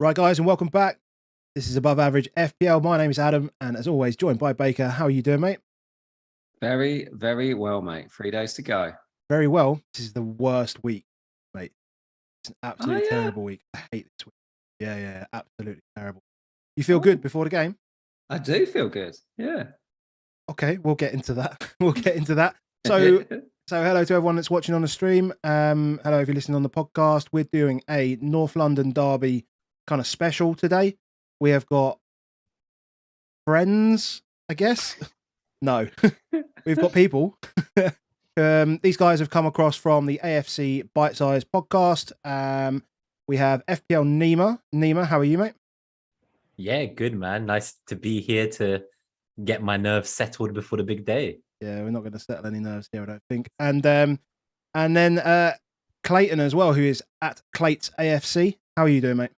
Right, guys, and welcome back. This is Above Average FPL. My name is Adam, and as always, joined by Baker. How are you doing, mate? Very, very well, mate. 3 days to go. Very well. This is the worst week, mate. It's an Oh, absolutely yeah. terrible week. I hate this week. Yeah, absolutely terrible. You feel good Oh, before the game? I do feel good. Yeah. Okay, we'll get into that. we'll get into that. So hello to everyone that's watching on the stream. Hello if you're listening on the podcast. We're doing a North London derby kind of special today. We have got friends, I guess. No, we've got people. These guys have come across from the AFC Bitesize podcast. We have FPL Nima. Nima, how are you, mate? Yeah, good, man. Nice to be here to get my nerves settled before the big day. Yeah, we're not going to settle any nerves here, I don't think. And then Clayton as well, who is at Clates AFC. How are you doing, mate?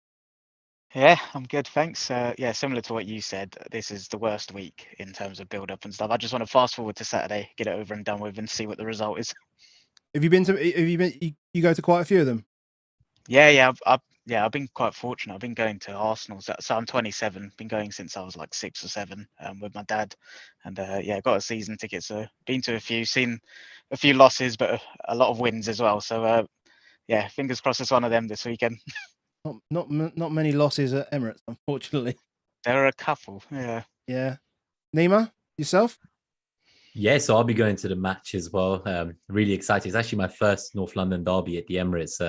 Yeah, I'm good, thanks. Yeah, similar to what you said, this is the worst week in terms of build-up and stuff. I just want to fast forward to Saturday, get it over and done with, and see what the result is. Have you been to? Have you been? You go to quite a few of them. Yeah, I've been quite fortunate. I've been going to Arsenal, so I'm 27. Been going since I was like 6 or 7 with my dad, and yeah, got a season ticket. So been to a few, seen a few losses, but a lot of wins as well. So yeah, fingers crossed it's one of them this weekend. Not many losses at Emirates, unfortunately. There are a couple. Yeah. Yeah. Nima, yourself? Yeah, so I'll be going to the match as well. Really excited. It's actually my first North London derby at the Emirates.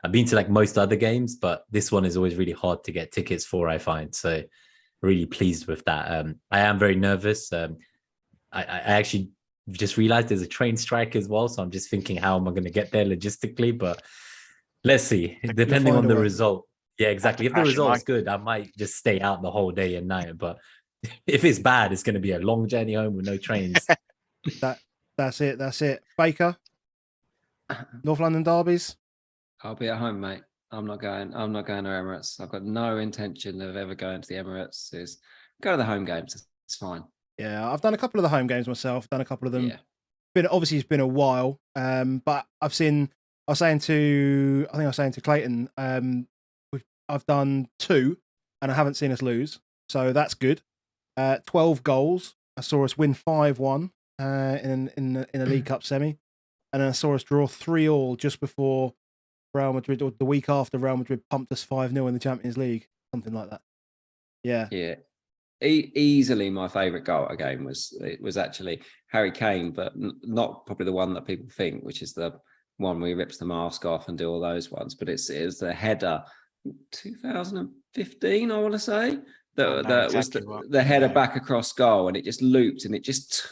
I've been to like most other games, but this one is always really hard to get tickets for, I find. So really pleased with that. I am very nervous. I actually just realized there's a train strike as well. So I'm just thinking, how am I going to get there logistically? But let's see, depending on the result. Yeah, exactly. If the result's good, I might just stay out the whole day and night. But if it's bad, it's going to be a long journey home with no trains. That's it. Baker, North London derbies. I'll be at home, mate. I'm not going to Emirates. I've got no intention of ever going to the Emirates. Go to the home games. It's fine. Yeah, I've done a couple of the home games myself. Done a couple of them. Yeah. Obviously it's been a while. But I've seen. I was saying to Clayton. I've done 2, and I haven't seen us lose, so that's good. 12 goals. I saw us win 5-1 in a League Cup semi, and then I saw us draw 3-3 just before Real Madrid, or the week after Real Madrid pumped us 5-0 in the Champions League, something like that. Yeah. Easily my favourite goal at a game was actually Harry Kane, but not probably the one that people think, which is the one where he rips the mask off and do all those ones. But it's the header, 2015, I want to say. That was the header back across goal, and it just looped, and it just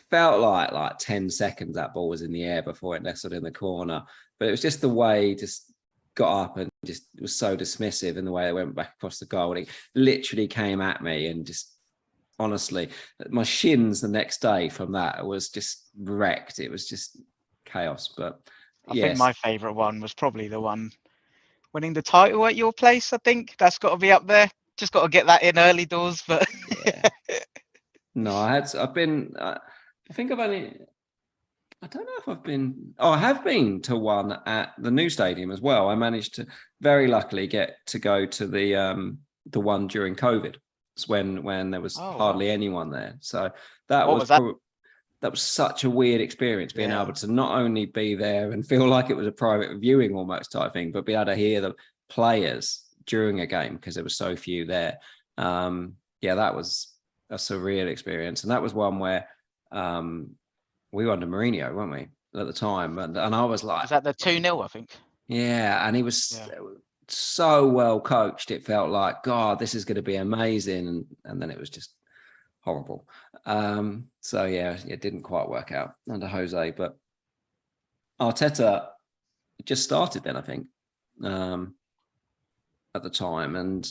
felt like 10 seconds that ball was in the air before it nestled in the corner. But it was just the way he just got up and just was so dismissive in the way it went back across the goal. And it literally came at me, and just honestly, my shins the next day from that was just wrecked. It was just chaos. But I think my favourite one was probably the one winning the title at your place. I think that's got to be up there. Just got to get that in early doors. But yeah. No, I have been to one at the new stadium as well. I managed to very luckily get to go to the one during COVID. It's when there was hardly anyone there. So that was such a weird experience, being able to not only be there and feel like it was a private viewing almost type thing, but be able to hear the players during a game because there were so few there. That was a surreal experience. And that was one where we were under Mourinho, weren't we, at the time? And I was like... Was that the 2-0, I think? Yeah, and he was so well coached. It felt like, God, this is going to be amazing. And then it was just horrible. So yeah, it didn't quite work out under Jose, but Arteta just started then, I think, at the time. And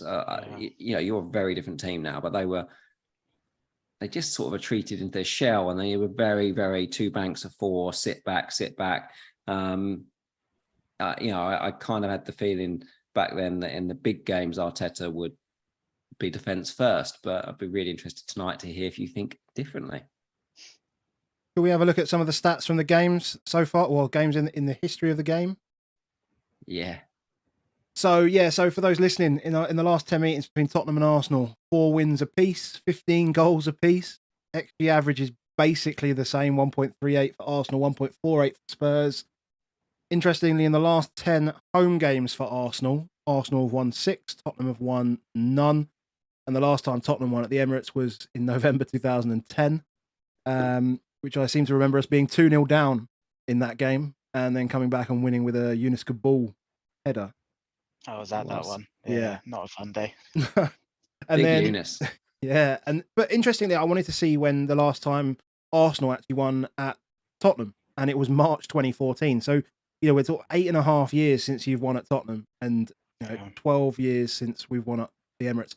you're a very different team now, but they just sort of retreated into their shell, and they were very, very 2 banks of 4, sit back. I kind of had the feeling back then that in the big games, Arteta would be defence first, but I'd be really interested tonight to hear if you think differently. Can we have a look at some of the stats from the games so far, or games in the history of the game? Yeah. So for those listening, in the last 10 meetings between Tottenham and Arsenal, 4 wins apiece, 15 goals apiece. XG average is basically the same, 1.38 for Arsenal, 1.48 for Spurs. Interestingly, in the last 10 home games for Arsenal, Arsenal have won 6, Tottenham have won none. And the last time Tottenham won at the Emirates was in November 2010, which I seem to remember us being 2-0 down in that game and then coming back and winning with a Yunus Kabul header. Oh, was that one? Yeah. Not a fun day. And Big then, Eunice. Yeah. But interestingly, I wanted to see when the last time Arsenal actually won at Tottenham, and it was March 2014. So, we're talking 8.5 years since you've won at Tottenham and 12 years since we've won at the Emirates.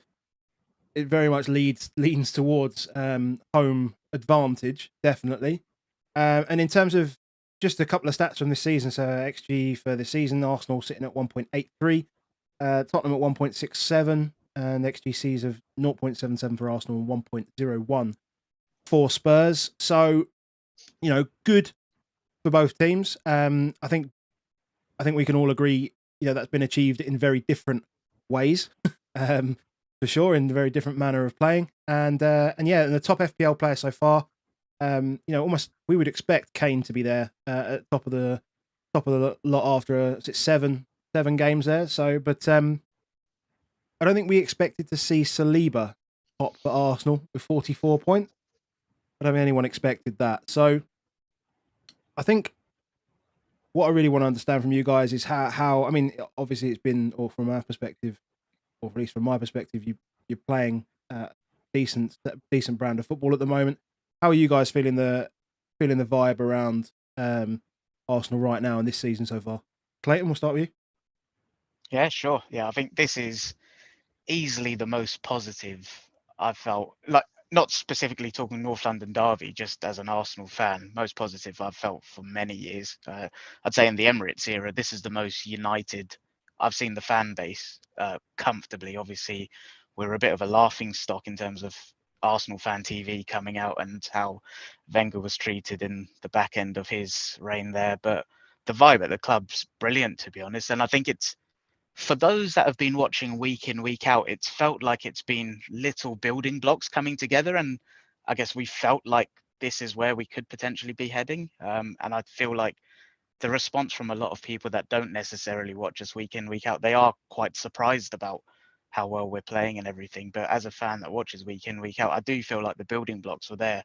It very much leans towards home advantage, definitely. And in terms of just a couple of stats from this season, so XG for the season, Arsenal sitting at 1.83, Tottenham at 1.67, and XGCs of 0.77 for Arsenal and 1.01 for Spurs. So, good for both teams. I think we can all agree, that's been achieved in very different ways. For sure, in a very different manner of playing, and the top FPL player so far, almost we would expect Kane to be there at top of the lot after seven games there. So, but I don't think we expected to see Saliba top for Arsenal with 44 points. I don't think anyone expected that. So, I think what I really want to understand from you guys is how I mean, obviously it's been, or from our perspective, or at least from my perspective, you're playing decent brand of football at the moment. How are you guys feeling the vibe around Arsenal right now in this season so far? Clayton, we'll start with you. Yeah, sure. Yeah, I think this is easily the most positive I've felt. Like, not specifically talking North London derby, just as an Arsenal fan, most positive I've felt for many years. I'd say in the Emirates era, this is the most united I've seen the fan base comfortably. Obviously, we're a bit of a laughing stock in terms of Arsenal fan TV coming out and how Wenger was treated in the back end of his reign there. But the vibe at the club's brilliant, to be honest. And I think it's, for those that have been watching week in, week out, it's felt like it's been little building blocks coming together. And I guess we felt like this is where we could potentially be heading. And I feel like the response from a lot of people that don't necessarily watch us week in, week out, they are quite surprised about how well we're playing and everything. But as a fan that watches week in, week out, I do feel like the building blocks were there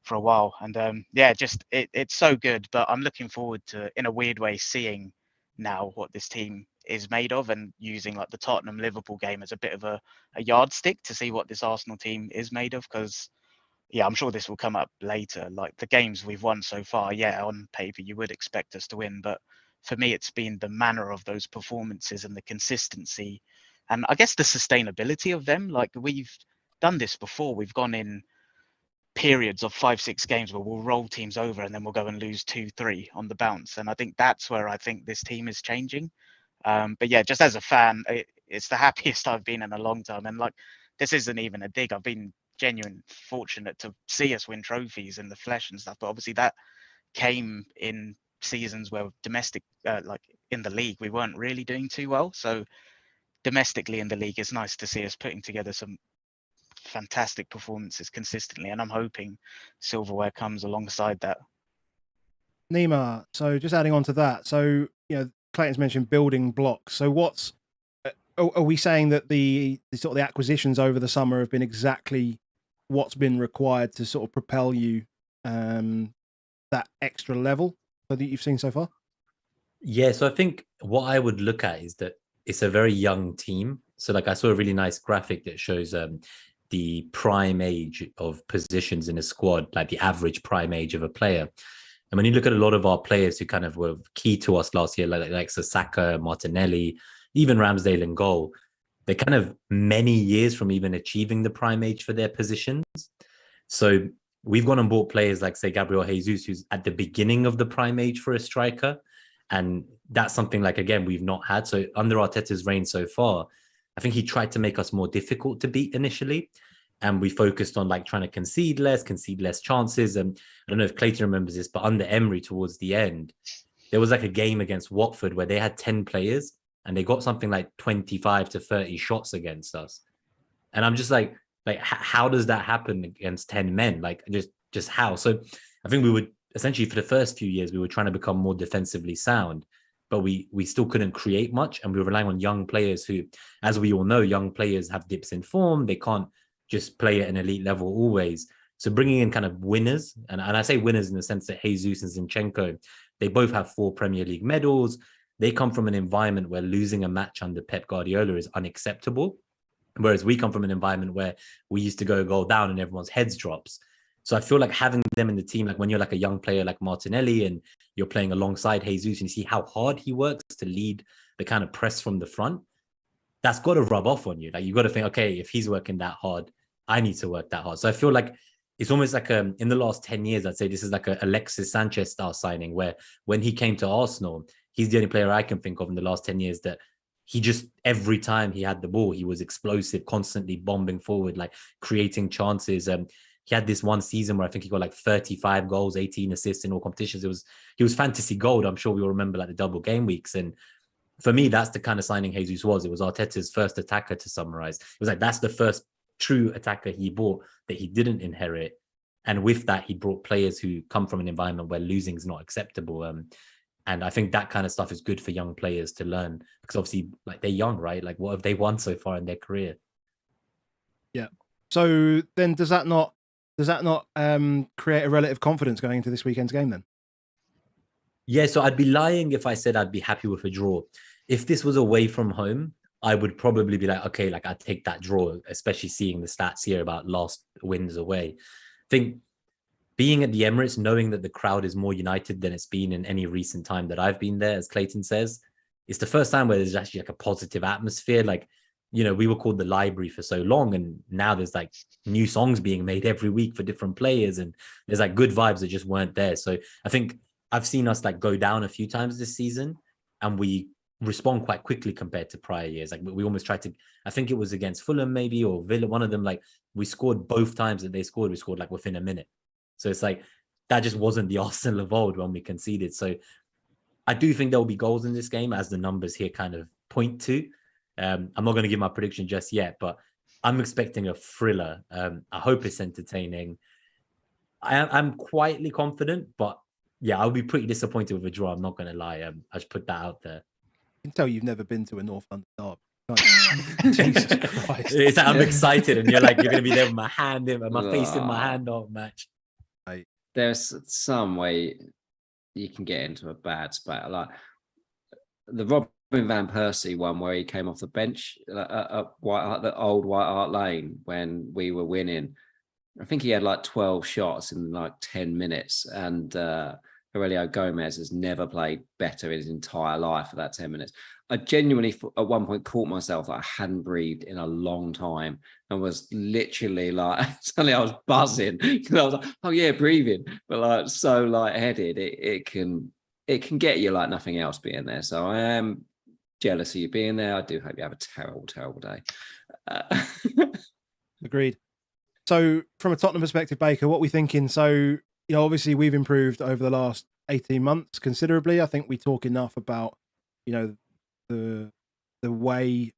for a while. And it's so good. But I'm looking forward to, in a weird way, seeing now what this team is made of, and using like the Tottenham Liverpool game as a bit of a yardstick to see what this Arsenal team is made of. Because I'm sure this will come up later. Like the games we've won so far, on paper you would expect us to win, but for me it's been the manner of those performances and the consistency, and I guess the sustainability of them. Like, we've done this before. We've gone in periods of 5-6 games where we'll roll teams over and then we'll go and lose 2-3 on the bounce. And I think that's where I think this team is changing. But yeah, just as a fan, it's the happiest I've been in a long time. And like, this isn't even a dig. I've been genuine fortunate to see us win trophies in the flesh and stuff. But obviously that came in seasons where domestic, like in the league, we weren't really doing too well. So domestically in the league, it's nice to see us putting together some fantastic performances consistently. And I'm hoping silverware comes alongside that. Nima, so just adding on to that. So, Clayton's mentioned building blocks. So what's, are we saying that the sort of the acquisitions over the summer have been exactly what's been required to sort of propel you that extra level that you've seen so far? Yeah, so I think what I would look at is that it's a very young team. So like I saw a really nice graphic that shows the prime age of positions in a squad, like the average prime age of a player. And when you look at a lot of our players who kind of were key to us last year, like Saka, Martinelli, even Ramsdale in goal, they're kind of many years from even achieving the prime age for their positions. So we've gone and bought players like, say, Gabriel Jesus, who's at the beginning of the prime age for a striker. And that's something like, again, we've not had. So under Arteta's reign so far, I think he tried to make us more difficult to beat initially. And we focused on like trying to concede less chances. And I don't know if Clayton remembers this, but under Emery towards the end, there was like a game against Watford where they had 10 players and they got something like 25 to 30 shots against us. And I'm just like how does that happen against 10 men? Like just how? So I think we would essentially, for the first few years, we were trying to become more defensively sound, but we still couldn't create much. And we were relying on young players who, as we all know, young players have dips in form. They can't just play at an elite level always. So bringing in kind of winners, and I say winners in the sense that Jesus and Zinchenko, they both have 4 Premier League medals. They come from an environment where losing a match under Pep Guardiola is unacceptable. Whereas we come from an environment where we used to go goal down and everyone's heads drops. So I feel like having them in the team, like when you're like a young player like Martinelli and you're playing alongside Jesus and you see how hard he works to lead the kind of press from the front, that's got to rub off on you. Like you got to think, okay, if he's working that hard, I need to work that hard. So I feel like it's almost like in the last 10 years, I'd say this is like a Alexis Sanchez style signing where when he came to Arsenal, he's the only player I can think of in the last 10 years that he just, every time he had the ball, he was explosive, constantly bombing forward, like creating chances. He had this one season where I think he got like 35 goals, 18 assists in all competitions. He was fantasy gold. I'm sure we all remember like the double game weeks. And for me, that's the kind of signing Jesus was. It was Arteta's first attacker, to summarize. It was like, that's the first true attacker he bought that he didn't inherit. And with that, he brought players who come from an environment where losing is not acceptable. And I think that kind of stuff is good for young players to learn because obviously like they're young, right? Like what have they won so far in their career? Yeah. So then does that not create a relative confidence going into this weekend's game then? Yeah, so I'd be lying if I said I'd be happy with a draw. If this was away from home, I would probably be like, okay, like I'd take that draw, especially seeing the stats here about last wins away. I think being at the Emirates, knowing that the crowd is more united than it's been in any recent time that I've been there, as Clayton says, it's the first time where there's actually like a positive atmosphere. Like, you know, we were called the library for so long, and now there's like new songs being made every week for different players, and there's like good vibes that just weren't there. So I think I've seen us like go down a few times this season, and we respond quite quickly compared to prior years. Like we almost tried to, I think it was against Fulham maybe, or Villa, one of them, like we scored both times that they scored, we scored like within a minute. So it's like, that just wasn't the Arsenal of old when we conceded. So I do think there will be goals in this game, as the numbers here kind of point to. I'm not going to give my prediction just yet, but I'm expecting a thriller. I hope it's entertaining. I'm quietly confident, but yeah, I'll be pretty disappointed with a draw. I'm not going to lie. I just put that out there. I can tell you've never been to a North London derby. Jesus Christ. It's like I'm excited, and you're like, you're going to be there with my hand in, my face in my hand on match. There's some way you can get into a bad spot, like the Robin van Persie one where he came off the bench at White Hart, the old White Hart Lane when we were winning. I think he had like 12 shots in like 10 minutes, and Aurelio Gomez has never played better in his entire life for that 10 minutes. I genuinely, at one point, caught myself that I hadn't breathed in a long time and was literally like, suddenly I was buzzing because I was like, oh yeah, breathing, but like so lightheaded, it can get you like nothing else being there. So I am jealous of you being there. I do hope you have a terrible, terrible day. Agreed. So from a Tottenham perspective, Baker, what are we thinking? So, you know, obviously we've improved over the last 18 months considerably. I think we talk enough about, you know, the way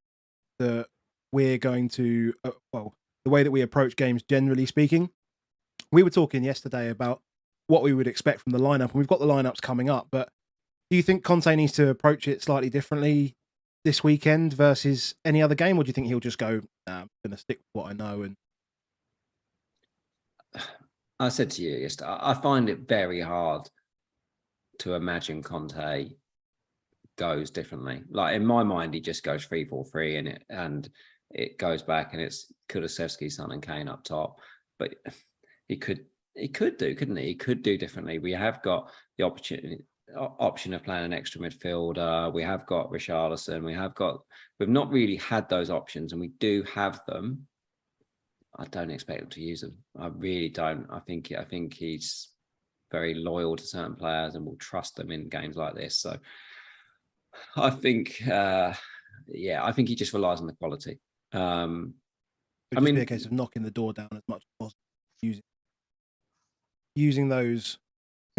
that we're going to, the way that we approach games, generally speaking. We were talking yesterday about what we would expect from the lineup, and we've got the lineups coming up, but do you think Conte needs to approach it slightly differently this weekend versus any other game, or do you think he'll just go, nah, I'm going to stick with what I know? And I said to you yesterday, I find it very hard to imagine Conte goes differently. Like in my mind, he just goes 3-4-3 and it goes back, and it's Kulusevski, Son, and Kane up top. But he could do, couldn't he? He could do differently. We have got the option of playing an extra midfielder. We have got Richarlison. We've not really had those options, and we do have them. I don't expect him to use them. I really don't. I think he's very loyal to certain players and will trust them in games like this. So I think, I think he just relies on the quality. I mean, be a case of knocking the door down as much as possible, using those.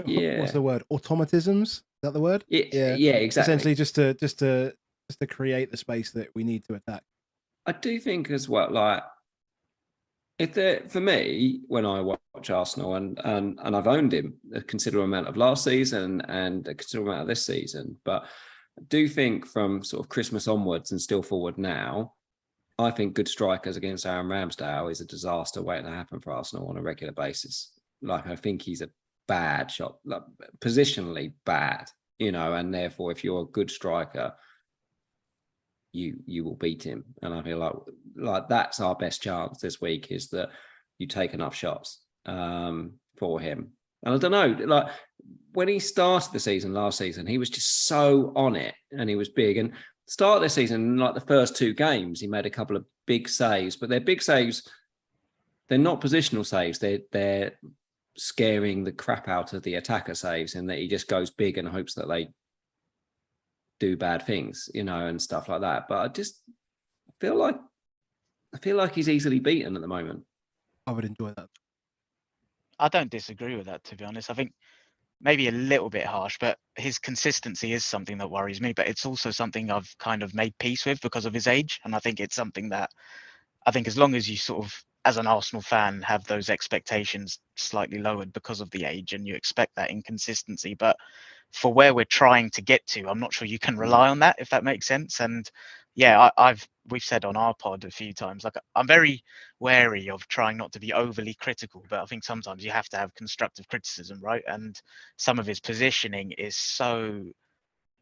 Yeah. What's the word? Automatisms? Is that the word? Yeah, exactly. Essentially, just to to create the space that we need to attack. I do think as well, like if there, for me, when I watch Arsenal and I've owned him a considerable amount of last season and a considerable amount of this season, but I do think from sort of Christmas onwards and still forward now, I think good strikers against Aaron Ramsdale is a disaster waiting to happen for Arsenal on a regular basis. Like I think he's a bad shot, like, positionally bad, and therefore if you're a good striker, you will beat him. And I feel like that's our best chance this week, is that you take enough shots for him. And I don't know, like when he started the season last season, he was just so on it and he was big. And start of the season, like the first 2 games, he made a couple of big saves, but they're big saves. They're not positional saves. They're scaring the crap out of the attacker saves, in that he just goes big and hopes that they do bad things, and stuff like that. But I just feel like he's easily beaten at the moment. I would enjoy that. I don't disagree with that, to be honest. I think maybe a little bit harsh, but his consistency is something that worries me. But it's also something I've kind of made peace with because of his age. And I think it's something that I think as long as you sort of, as an Arsenal fan, have those expectations slightly lowered because of the age, and you expect that inconsistency. But for where we're trying to get to, I'm not sure you can rely on that, if that makes sense. And yeah, we've said on our pod a few times, like I'm very wary of trying not to be overly critical, but I think sometimes you have to have constructive criticism, right? And some of his positioning is so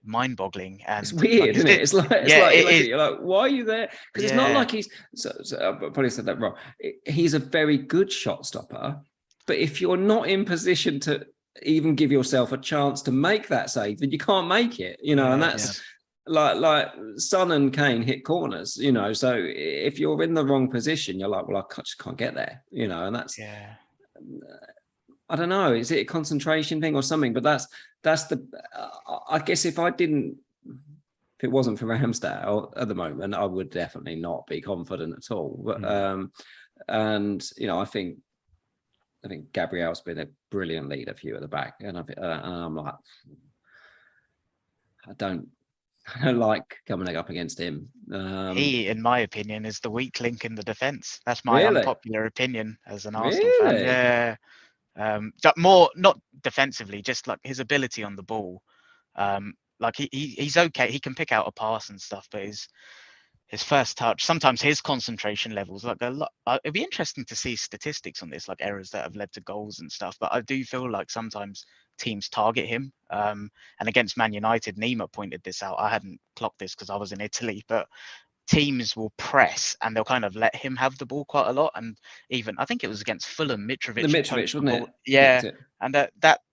mind-boggling, and it's weird, isn't it? It's like you look at it, you're like, why are you there? Because it's not like he's. So I probably said that wrong. He's a very good shot stopper, but if you're not in position to even give yourself a chance to make that save, then you can't make it. And that's like Son and Kane hit corners. So if you're in the wrong position, you're like, well, I just can't get there. And that's. I don't know. Is it a concentration thing or something? But that's the. I guess if it wasn't for Ramsdale at the moment, I would definitely not be confident at all. But and I think Gabriel's been a brilliant leader for you at the back, and I'm like, I don't like coming up against him. He, in my opinion, is the weak link in the defense. That's my unpopular opinion as an Arsenal fan. Yeah. More not defensively, just like his ability on the ball. Like he's okay. He can pick out a pass and stuff, but his first touch, sometimes his concentration levels, like a lot. It'd be interesting to see statistics on this, like errors that have led to goals and stuff. But I do feel like sometimes teams target him. And against Man United, Nima pointed this out. I hadn't clocked this because I was in Italy, but teams will press and they'll kind of let him have the ball quite a lot. And even I think it was against Fulham, Mitrovic, wasn't it? Yeah, and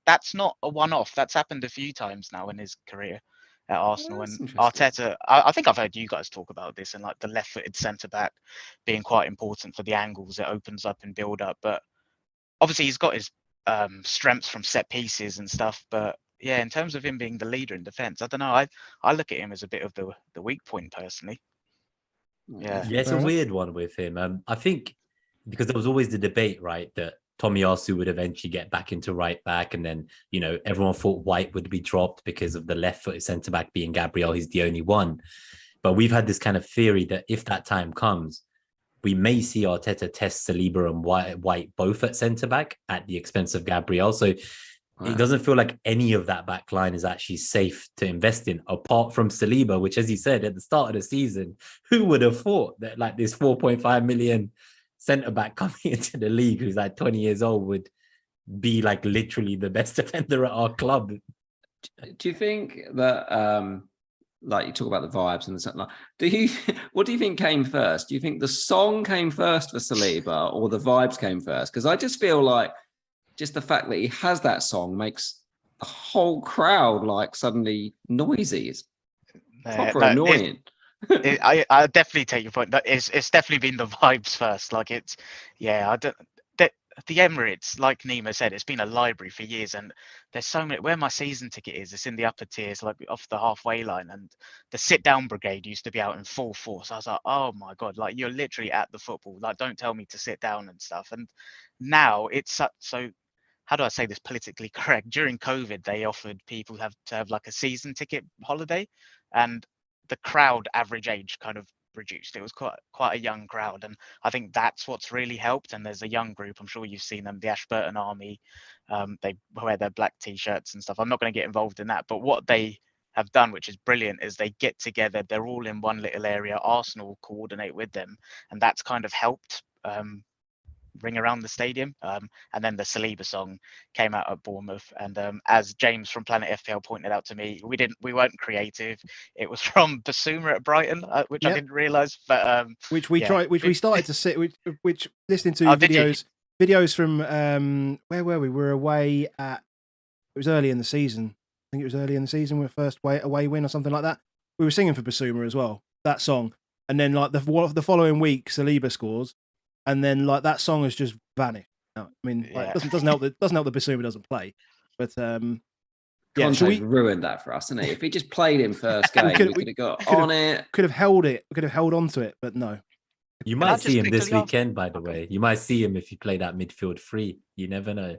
that's not a one-off. That's happened a few times now in his career at Arsenal. And Arteta, I think I've heard you guys talk about this, and like the left-footed centre back being quite important for the angles it opens up and build up. But obviously he's got his strengths from set pieces and stuff. But yeah, in terms of him being the leader in defence, I don't know. I look at him as a bit of the weak point personally. Yeah, it's a weird one with him. I think because there was always the debate, right, that Tomiyasu would eventually get back into right back, and then everyone thought White would be dropped because of the left-footed centre back being Gabriel. He's the only one, but we've had this kind of theory that if that time comes, we may see Arteta test Saliba and White both at centre back at the expense of Gabriel. So. Wow. It doesn't feel like any of that back line is actually safe to invest in, apart from Saliba, which, as you said, at the start of the season, who would have thought that like this 4.5 million centre-back coming into the league, who's like 20 years old, would be like literally the best defender at our club? Do you think that, like you talk about the vibes and something like, what do you think came first? Do you think the song came first for Saliba or the vibes came first? Because I just feel like just the fact that he has that song makes the whole crowd like suddenly noisy. It's proper annoying. I definitely take your point. It's definitely been the vibes first. Like the Emirates, like Nima said, it's been a library for years, and there's so many. Where my season ticket is, it's in the upper tiers, like off the halfway line, and the sit down brigade used to be out in full force. I was like, oh my god, like you're literally at the football. Like don't tell me to sit down and stuff. And now it's so. How do I say this politically correct? During COVID, they offered people to have like a season ticket holiday, and the crowd average age kind of reduced. It was quite a young crowd, and I think that's what's really helped. And there's a young group. I'm sure you've seen them, the Ashburton Army. They wear their black t-shirts and stuff. I'm not going to get involved in that, but what they have done, which is brilliant, is they get together. They're all in one little area. Arsenal coordinate with them, and that's kind of helped ring around the stadium. And then the Saliba song came out at Bournemouth, and as James from Planet FPL pointed out to me, we weren't creative. It was from Basuma at Brighton, which I didn't realise, but which we started to see, which listening to videos from where were we? We're away at, it was early in the season. I think it was early in the season, with first away win or something like that. We were singing for Basuma as well, that song, and then like the following week, Saliba scores. And then, like, that song has just vanished. I mean, like, doesn't help that Basuma doesn't play, but Conte's ruined that for us, isn't he? If he just played him first game, we could have got on it. Could have held it. We could have held on to it, but no. You might see him this weekend, by the way. You might see him if you play that midfield free. You never know.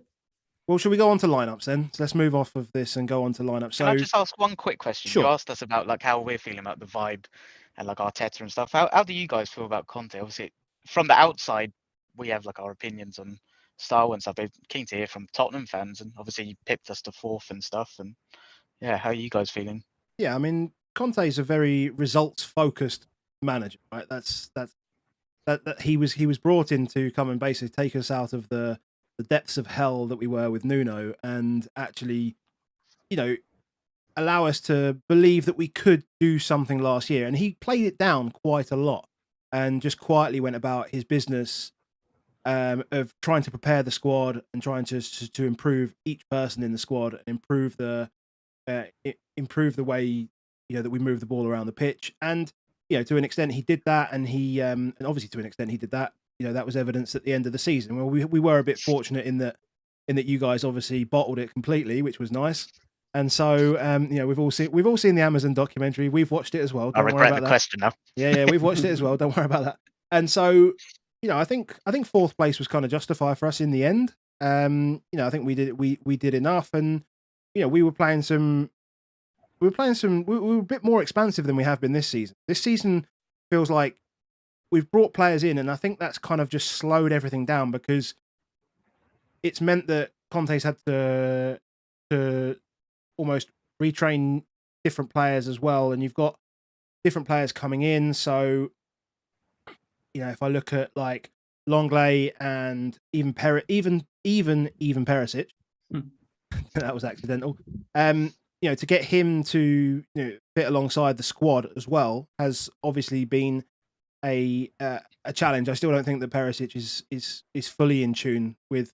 Well, should we go on to lineups then? So let's move off of this and go on to lineups. So, can I just ask one quick question? Sure. You asked us about like how we're feeling about the vibe and like Arteta and stuff. How do you guys feel about Conte? Obviously, from the outside, we have like our opinions on style and stuff. But keen to hear from Tottenham fans, and obviously you picked us to 4th and stuff. And yeah, how are you guys feeling? Yeah, I mean, Conte is a very results-focused manager, right? That he was brought in to come and basically take us out of the depths of hell that we were with Nuno, and actually, allow us to believe that we could do something last year. And he played it down quite a lot, and just quietly went about his business of trying to prepare the squad and trying to improve each person in the squad and improve the way that we move the ball around the pitch. And to an extent he did that, and he and obviously to an extent he did that. That was evidenced at the end of the season. Well, we were a bit fortunate in that you guys obviously bottled it completely, which was nice. And so we've all seen the Amazon documentary. We've watched it as well. I regret the question now. Yeah, we've watched it as well. Don't worry about that. And so I think 4th place was kind of justified for us in the end. I think we did enough, and we were a bit more expansive than we have been this season. This season feels like we've brought players in, and I think that's kind of just slowed everything down, because it's meant that Conte's had to almost retrain different players as well, and you've got different players coming in. So if I look at like Longley and even Perisic, that was accidental. To get him to fit alongside the squad as well has obviously been a challenge. I still don't think that Perisic is fully in tune with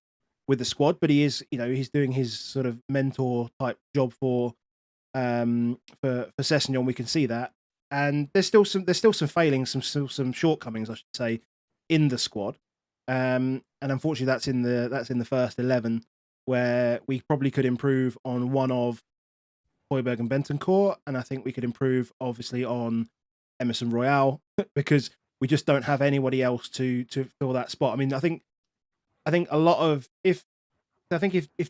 the squad, but he is. He's doing his sort of mentor type job for Sessegnon. We can see that. And there's still some failings, some shortcomings, I should say, in the squad. And unfortunately, that's in the first 11, where we probably could improve on one of Højbjerg and Bentancur, and I think we could improve obviously on Emerson Royale, because we just don't have anybody else to fill that spot. I mean, I think a lot of if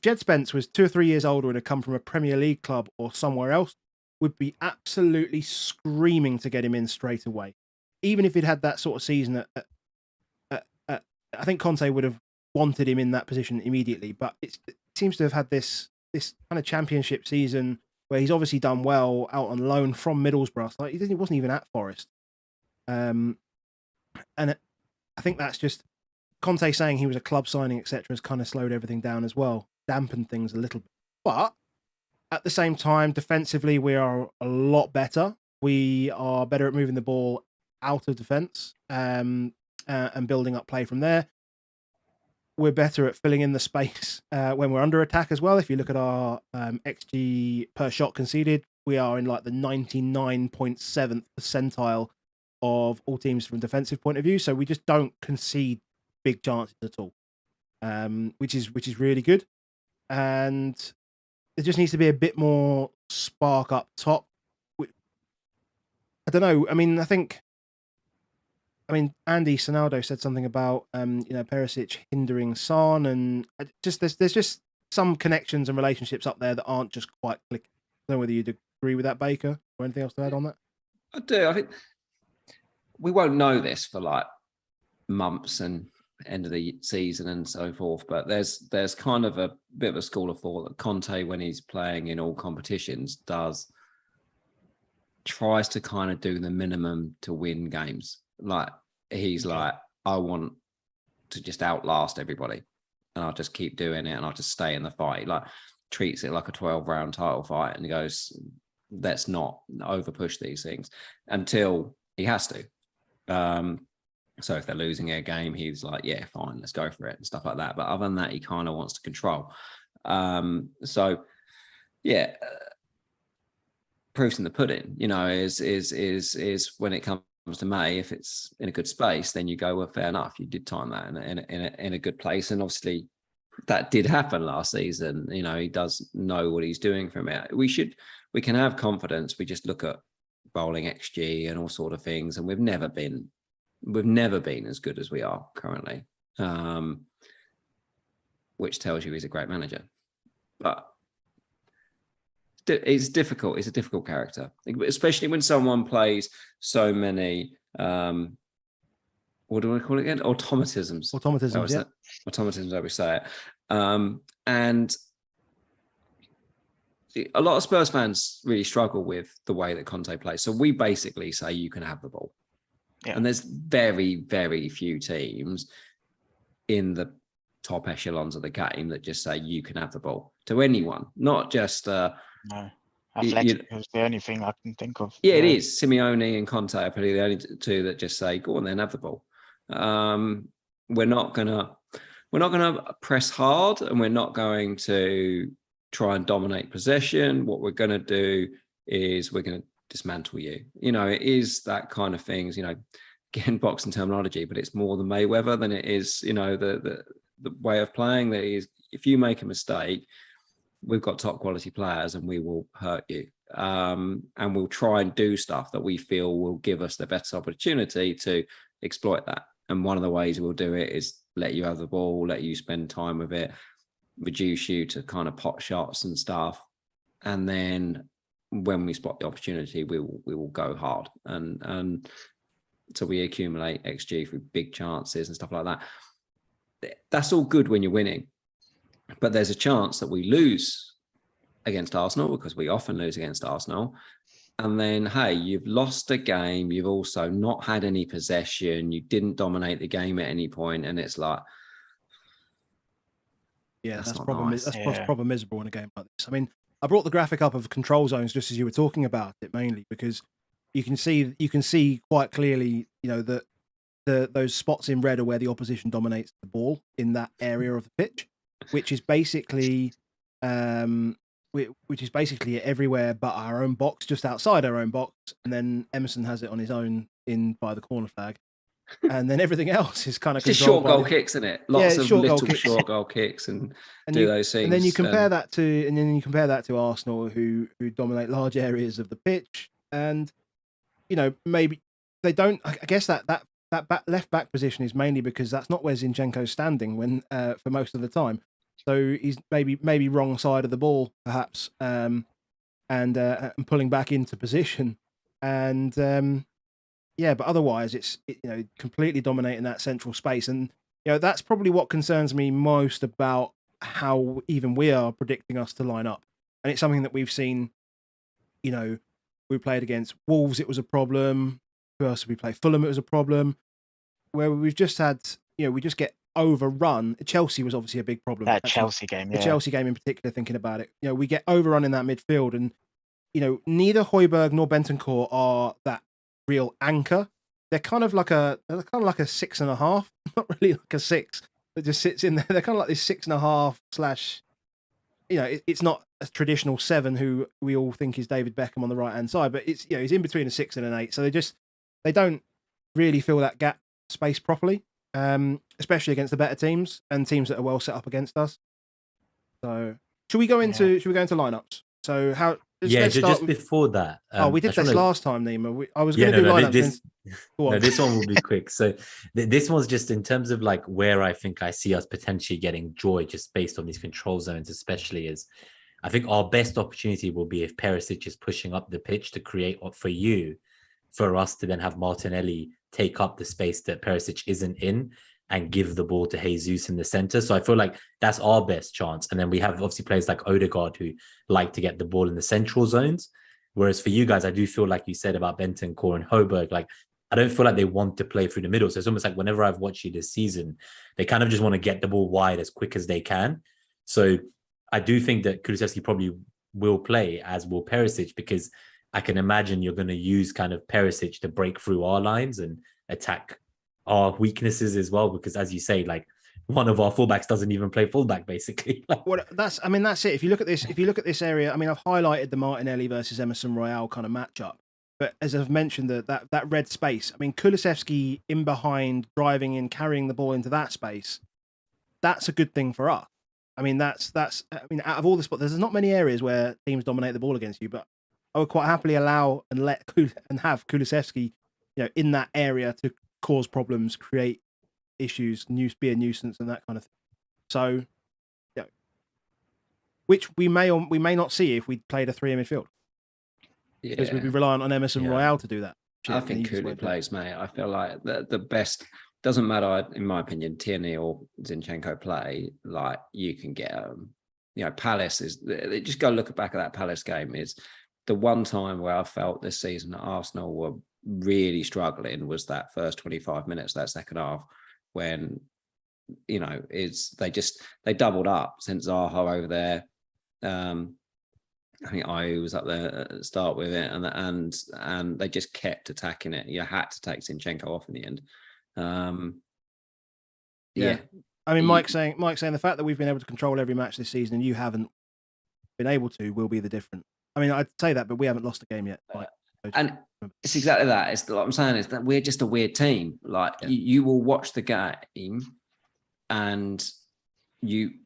Jed Spence was 2 or 3 years older and had come from a Premier League club or somewhere else, would be absolutely screaming to get him in straight away. Even if he'd had that sort of season, I think Conte would have wanted him in that position immediately. But it seems to have had this kind of championship season where he's obviously done well out on loan from Middlesbrough. Like he wasn't even at Forest, and I think that's just Conte saying he was a club signing, etc., has kind of slowed everything down as well, dampened things a little bit. But at the same time, defensively, we are a lot better. We are better at moving the ball out of defence and building up play from there. We're better at filling in the space when we're under attack as well. If you look at our XG per shot conceded, we are in like the 99.7th percentile of all teams from a defensive point of view. So we just don't concede big chances at all, which is really good. And there just needs to be a bit more spark up top. I don't know. I mean, Andy Sonaldo said something about Perisic hindering Son, and there's just some connections and relationships up there that aren't just quite clicking. I don't know whether you'd agree with that, Baker, or anything else to add on that. I do. I think we won't know this for like months and end of the season and so forth, but there's kind of a bit of a school of thought that Conte, when he's playing in all competitions, tries to kind of do the minimum to win games. Like he's like, I want to just outlast everybody, and I'll just keep doing it, and I'll just stay in the fight. Like treats it like a 12-round title fight, and he goes, let's not over push these things until he has to. So if they're losing a game, he's like, yeah, fine, let's go for it and stuff like that. But other than that, he kind of wants to control. So yeah, proof's in the pudding, you know, is when it comes to May, if it's in a good space, then you go, well, fair enough, you did time that in a good place. And obviously that did happen last season. You know, he does know what he's doing from it. We can have confidence. We just look at rolling XG and all sort of things, and we've never been as good as we are currently, which tells you he's a great manager. But it's difficult. It's a difficult character, especially when someone plays so many, what do I call it again? Automatisms. Yeah. Automatisms, I would say it. And a lot of Spurs fans really struggle with the way that Conte plays. So we basically say you can have the ball. Yeah. And there's very, very few teams in the top echelons of the game that just say you can have the ball to anyone, not just no. Athletic is the only thing I can think of. Yeah, it is. Simeone and Conte are probably the only two that just say, go on then, have the ball. We're not gonna press hard, and we're not going to try and dominate possession. What we're gonna do is we're gonna dismantle you. You know, it is that kind of things, you know, again, boxing terminology, but it's more the Mayweather than it is, you know, the way of playing. That is, if you make a mistake, we've got top quality players and we will hurt you. And we'll try and do stuff that we feel will give us the best opportunity to exploit that. And one of the ways we'll do it is let you have the ball, let you spend time with it, reduce you to kind of pot shots and stuff. And then when we spot the opportunity, we will go hard. And so we accumulate XG through big chances and stuff like that. That's all good when you're winning. But there's a chance that we lose against Arsenal, because we often lose against Arsenal. And then, hey, you've lost a game. You've also not had any possession. You didn't dominate the game at any point. And it's like, yeah, that's probably miserable in a game like this. I mean, I brought the graphic up of control zones just as you were talking about it, mainly because you can see quite clearly, you know, that those spots in red are where the opposition dominates the ball in that area of the pitch, which is basically everywhere but our own box, just outside our own box, and then Emerson has it on his own in by the corner flag, and then everything else is kind of just short goal kicks, isn't it? Lots of short goal kicks and do those things. And then you compare that to Arsenal, who dominate large areas of the pitch, and you know, maybe they don't. I guess that left back position is mainly because that's not where Zinchenko's standing when for most of the time. So he's maybe wrong side of the ball, perhaps, and pulling back into position, and but otherwise it's completely dominating that central space, and you know that's probably what concerns me most about how even we are predicting us to line up, and it's something that we've seen. You know, we played against Wolves, it was a problem. Who else did we play? Fulham, it was a problem. Where we've just had, we just get overrun. Chelsea was obviously a big problem. Chelsea game, the Chelsea game in particular. Thinking about it, we get overrun in that midfield, and neither Højbjerg nor Bentancur are that real anchor. They're kind of like a 6.5, not really like a 6 that just sits in there. They're kind of like this 6.5 / it's not a traditional 7 who we all think is David Beckham on the right hand side, but it's he's in between a 6 and an 8. So they don't really fill that gap space properly. Especially against the better teams and teams that are well set up against us. So should we go into lineups? So how? Just before that. We did this last time, Nima. I was going to do lineups. This one will be quick. So this one's just in terms of like where I think I see us potentially getting joy, just based on these control zones, especially is I think our best opportunity will be if Perisic is pushing up the pitch to create for you for us to then have Martinelli take up the space that Perisic isn't in and give the ball to Jesus in the center. So I feel like that's our best chance. And then we have obviously players like Odegaard who like to get the ball in the central zones. Whereas for you guys, I do feel like you said about Bentancur and Højbjerg, like I don't feel like they want to play through the middle. So it's almost like whenever I've watched you this season, they kind of just want to get the ball wide as quick as they can. So I do think that Kulusevski probably will play, as will Perisic, because I can imagine you're going to use kind of Perisic to break through our lines and attack our weaknesses as well. Because as you say, like one of our fullbacks doesn't even play fullback, basically. Well, that's it. If you look at this area, I mean, I've highlighted the Martinelli versus Emerson Royale kind of matchup. But as I've mentioned, that red space, I mean, Kulusevski in behind, driving in, carrying the ball into that space, that's a good thing for us. I mean, I mean, out of all the spots, there's not many areas where teams dominate the ball against you, but I would quite happily allow and have Kulusevski, in that area to cause problems, create issues, be a nuisance, and that kind of thing. So, which we may not see if we played a 3 in midfield. Because we'd be reliant on Emerson Royale to do that. I think Kulu plays, mate. I feel like the best, doesn't matter, in my opinion, Tierney or Zinchenko play, like you can get Palace just go look back at that Palace game. Is the one time where I felt this season that Arsenal were really struggling was that first 25 minutes, that second half, when they doubled up, sent Zaha over there. I think I was up there at the start with it, and they just kept attacking it. You had to take Zinchenko off in the end. I mean, Mike's saying the fact that we've been able to control every match this season and you haven't been able to will be the difference. I mean, I'd say that, but we haven't lost a game yet. And it's exactly that. It's what I'm saying is that we're just a weird team. Like you will watch the game, and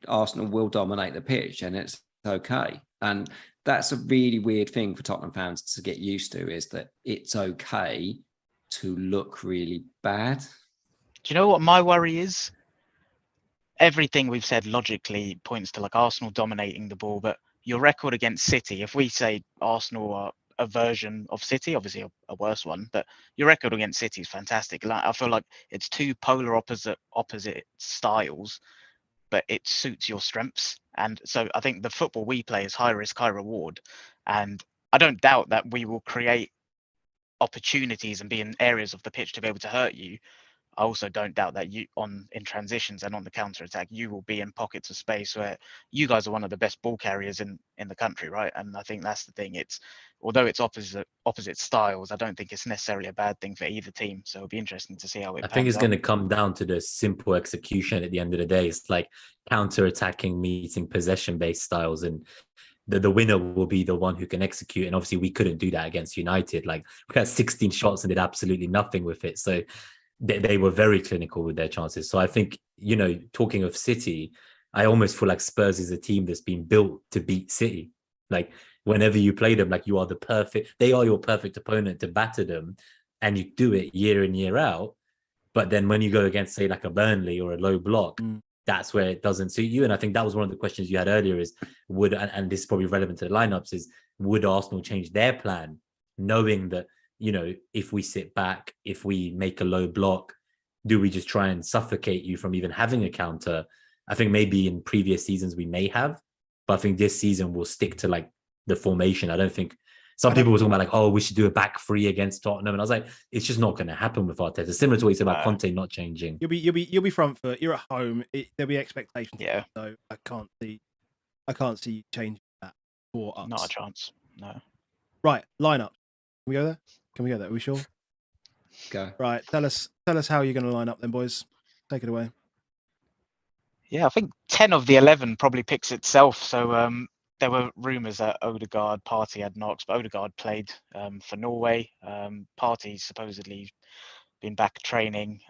Arsenal will dominate the pitch, and it's okay. And that's a really weird thing for Tottenham fans to get used to, is that it's okay to look really bad. Do you know what my worry is? Everything we've said logically points to like Arsenal dominating the ball, but your record against City, if we say Arsenal are a version of City, obviously a worse one, but your record against City is fantastic. Like, I feel like it's two polar opposite styles, but it suits your strengths. And so I think the football we play is high risk, high reward. And I don't doubt that we will create opportunities and be in areas of the pitch to be able to hurt you. I also don't doubt that in transitions and on the counter attack, you will be in pockets of space where you guys are one of the best ball carriers in the country, right? And I think that's the thing. Although it's opposite styles, I don't think it's necessarily a bad thing for either team. So it'll be interesting to see how it pans out. I think it's going to come down to the simple execution at the end of the day. It's like counter attacking meeting possession based styles, and the winner will be the one who can execute. And obviously we couldn't do that against United. Like we had 16 shots and did absolutely nothing with it. So they were very clinical with their chances. So I think, talking of City, I almost feel like Spurs is a team that's been built to beat City. Like whenever you play them, like they are your perfect opponent to batter them, and you do it year in, year out. But then when you go against, say, like a Burnley or a low block, that's where it doesn't suit you. And I think that was one of the questions you had earlier is and this is probably relevant to the lineups, is would Arsenal change their plan, knowing that, if we sit back, if we make a low block, do we just try and suffocate you from even having a counter? I think maybe in previous seasons we may have, but I think this season we'll stick to like the formation. I don't think some people were talking about like, oh, we should do a back three against Tottenham, and I was like, it's just not going to happen with Arteta. Similar to what you said about Conte not changing. You'll be front foot. You're at home. There'll be expectations. Yeah. So I can't see you changing that for us. Not a chance. No. Right, lineup. Can we go there? Are we sure? Go. Right, tell us how you're going to line up then, boys. Take it away. Yeah, I think 10 of the 11 probably picks itself. So there were rumours that Odegaard, Partey had knocks, but Odegaard played for Norway. Partey supposedly been back training.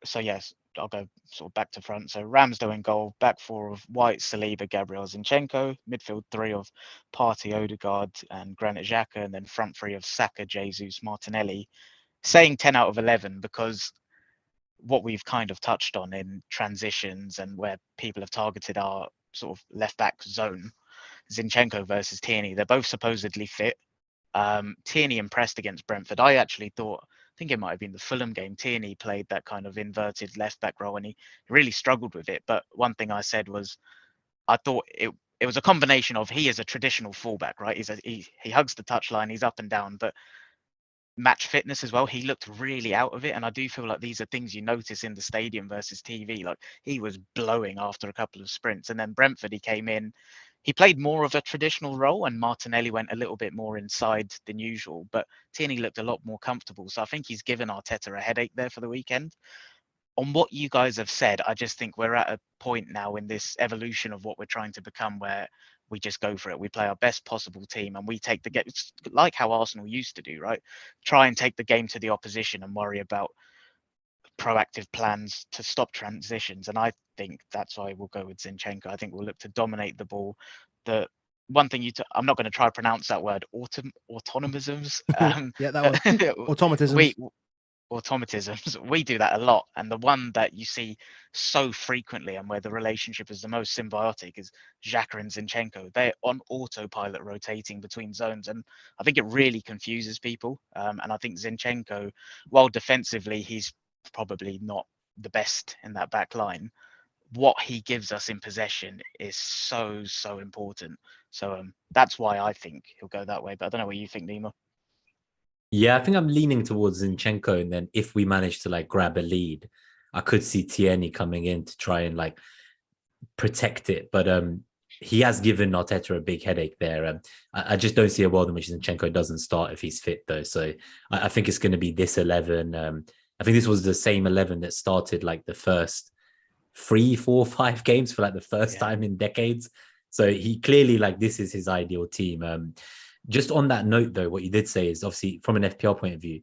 So yes, I'll go sort of back to front. So Ramsdale in goal, back four of White, Saliba, Gabriel, Zinchenko, midfield three of Partey, Odegaard, and Granit Xhaka, and then front three of Saka, Jesus, Martinelli. Saying 10 out of 11 because what we've kind of touched on in transitions and where people have targeted our sort of left back zone, Zinchenko versus Tierney, they're both supposedly fit. Tierney impressed against Brentford. I actually thought, I think it might have been the Fulham game, Tierney played that kind of inverted left back role and he really struggled with it. But one thing I said was, I thought it was a combination of, he is a traditional fullback, right? He hugs the touchline, he's up and down, but match fitness as well, he looked really out of it. And I do feel like these are things you notice in the stadium versus TV. Like, he was blowing after a couple of sprints. And then Brentford, he came in, he played more of a traditional role, and Martinelli went a little bit more inside than usual, but Tierney looked a lot more comfortable. So I think he's given Arteta a headache there for the weekend. On what you guys have said, I just think we're at a point now in this evolution of what we're trying to become where we just go for it. We play our best possible team and we take the game, like how Arsenal used to do, right? Try and take the game to the opposition and worry about proactive plans to stop transitions. And I think that's why we'll go with Zinchenko. I think we'll look to dominate the ball. The one thing I'm not going to try to pronounce that word, autonomisms. Yeah, that one. Automatisms. Automatisms, we do that a lot. And the one that you see so frequently and where the relationship is the most symbiotic is Xhaka and Zinchenko. They're on autopilot rotating between zones. And I think it really confuses people. And I think Zinchenko, while defensively, he's probably not the best in that back line, what he gives us in possession is so important. So that's why I think he'll go that way. But I don't know what you think, Nima. Yeah, I think I'm leaning towards Zinchenko, and then if we manage to like grab a lead, I could see Tierney coming in to try and like protect it. But he has given Arteta a big headache there. I just don't see a world in which Zinchenko doesn't start if he's fit, though. So I think it's going to be this 11. I think this was the same 11 that started like the first 3, 4, 5 games for like the first time in decades. So he clearly, like, this is his ideal team. Just on that note, though, what you did say is obviously from an FPL point of view,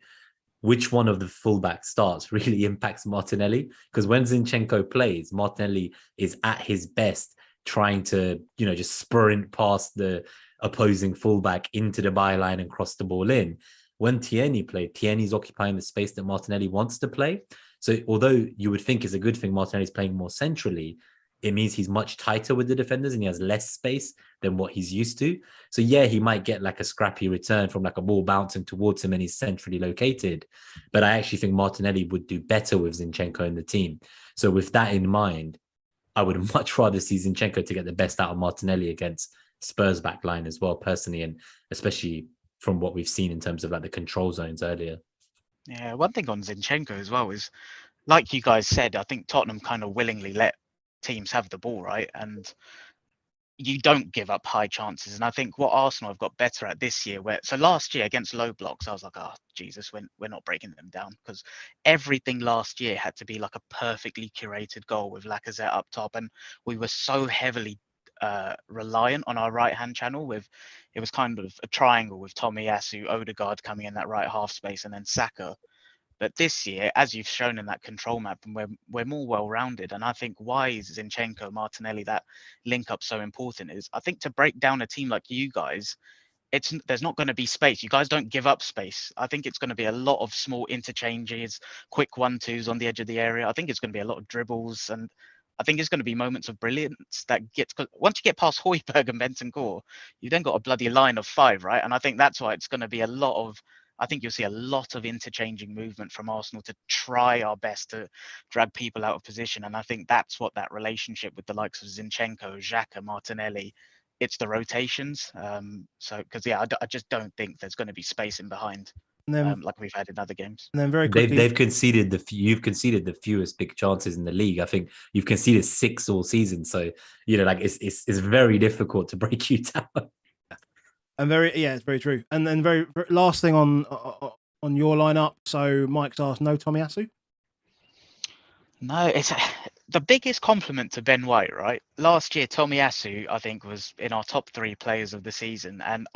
which one of the fullbacks starts really impacts Martinelli. Because when Zinchenko plays, Martinelli is at his best trying to, just sprint past the opposing fullback into the byline and cross the ball in. When Tierney played, Tierney's occupying the space that Martinelli wants to play. So although you would think it's a good thing Martinelli's playing more centrally, it means he's much tighter with the defenders and he has less space than what he's used to. So yeah, he might get like a scrappy return from like a ball bouncing towards him and he's centrally located. But I actually think Martinelli would do better with Zinchenko in the team. So with that in mind, I would much rather see Zinchenko to get the best out of Martinelli against Spurs back line as well, personally, and especially from what we've seen in terms of like the control zones earlier. Yeah, one thing on Zinchenko as well is, like you guys said, I think Tottenham kind of willingly let teams have the ball, right? And you don't give up high chances. And I think what Arsenal have got better at this year, so last year against low blocks, I was like, oh, Jesus, we're not breaking them down, because everything last year had to be like a perfectly curated goal with Lacazette up top. And we were so heavily reliant on our right-hand channel. It was kind of a triangle with Tomiyasu, Odegaard coming in that right half space, and then Saka. But this year, as you've shown in that control map, and we're more well-rounded. And I think why is Zinchenko, Martinelli, that link up so important is, I think, to break down a team like you guys, there's not going to be space. You guys don't give up space. I think it's going to be a lot of small interchanges, quick 1-2s on the edge of the area. I think it's going to be a lot of dribbles, and I think it's going to be moments of brilliance that once you get past Højbjerg and Bentancur, you've then got a bloody line of 5, right? And I think that's why it's going to be I think you'll see a lot of interchanging movement from Arsenal to try our best to drag people out of position. And I think that's what that relationship with the likes of Zinchenko, Xhaka, Martinelli, it's the rotations. Because I just don't think there's going to be space in behind, like we've had in other games. And then very quickly, you've conceded the fewest big chances in the league. I think you've conceded 6 all season. So it's very difficult to break you down. And it's very true. And then very last thing on your lineup. So Mike's asked, no Tomiyasu? No, it's the biggest compliment to Ben White, right? Last year, Tomiyasu, I think, was in our top 3 players of the season. And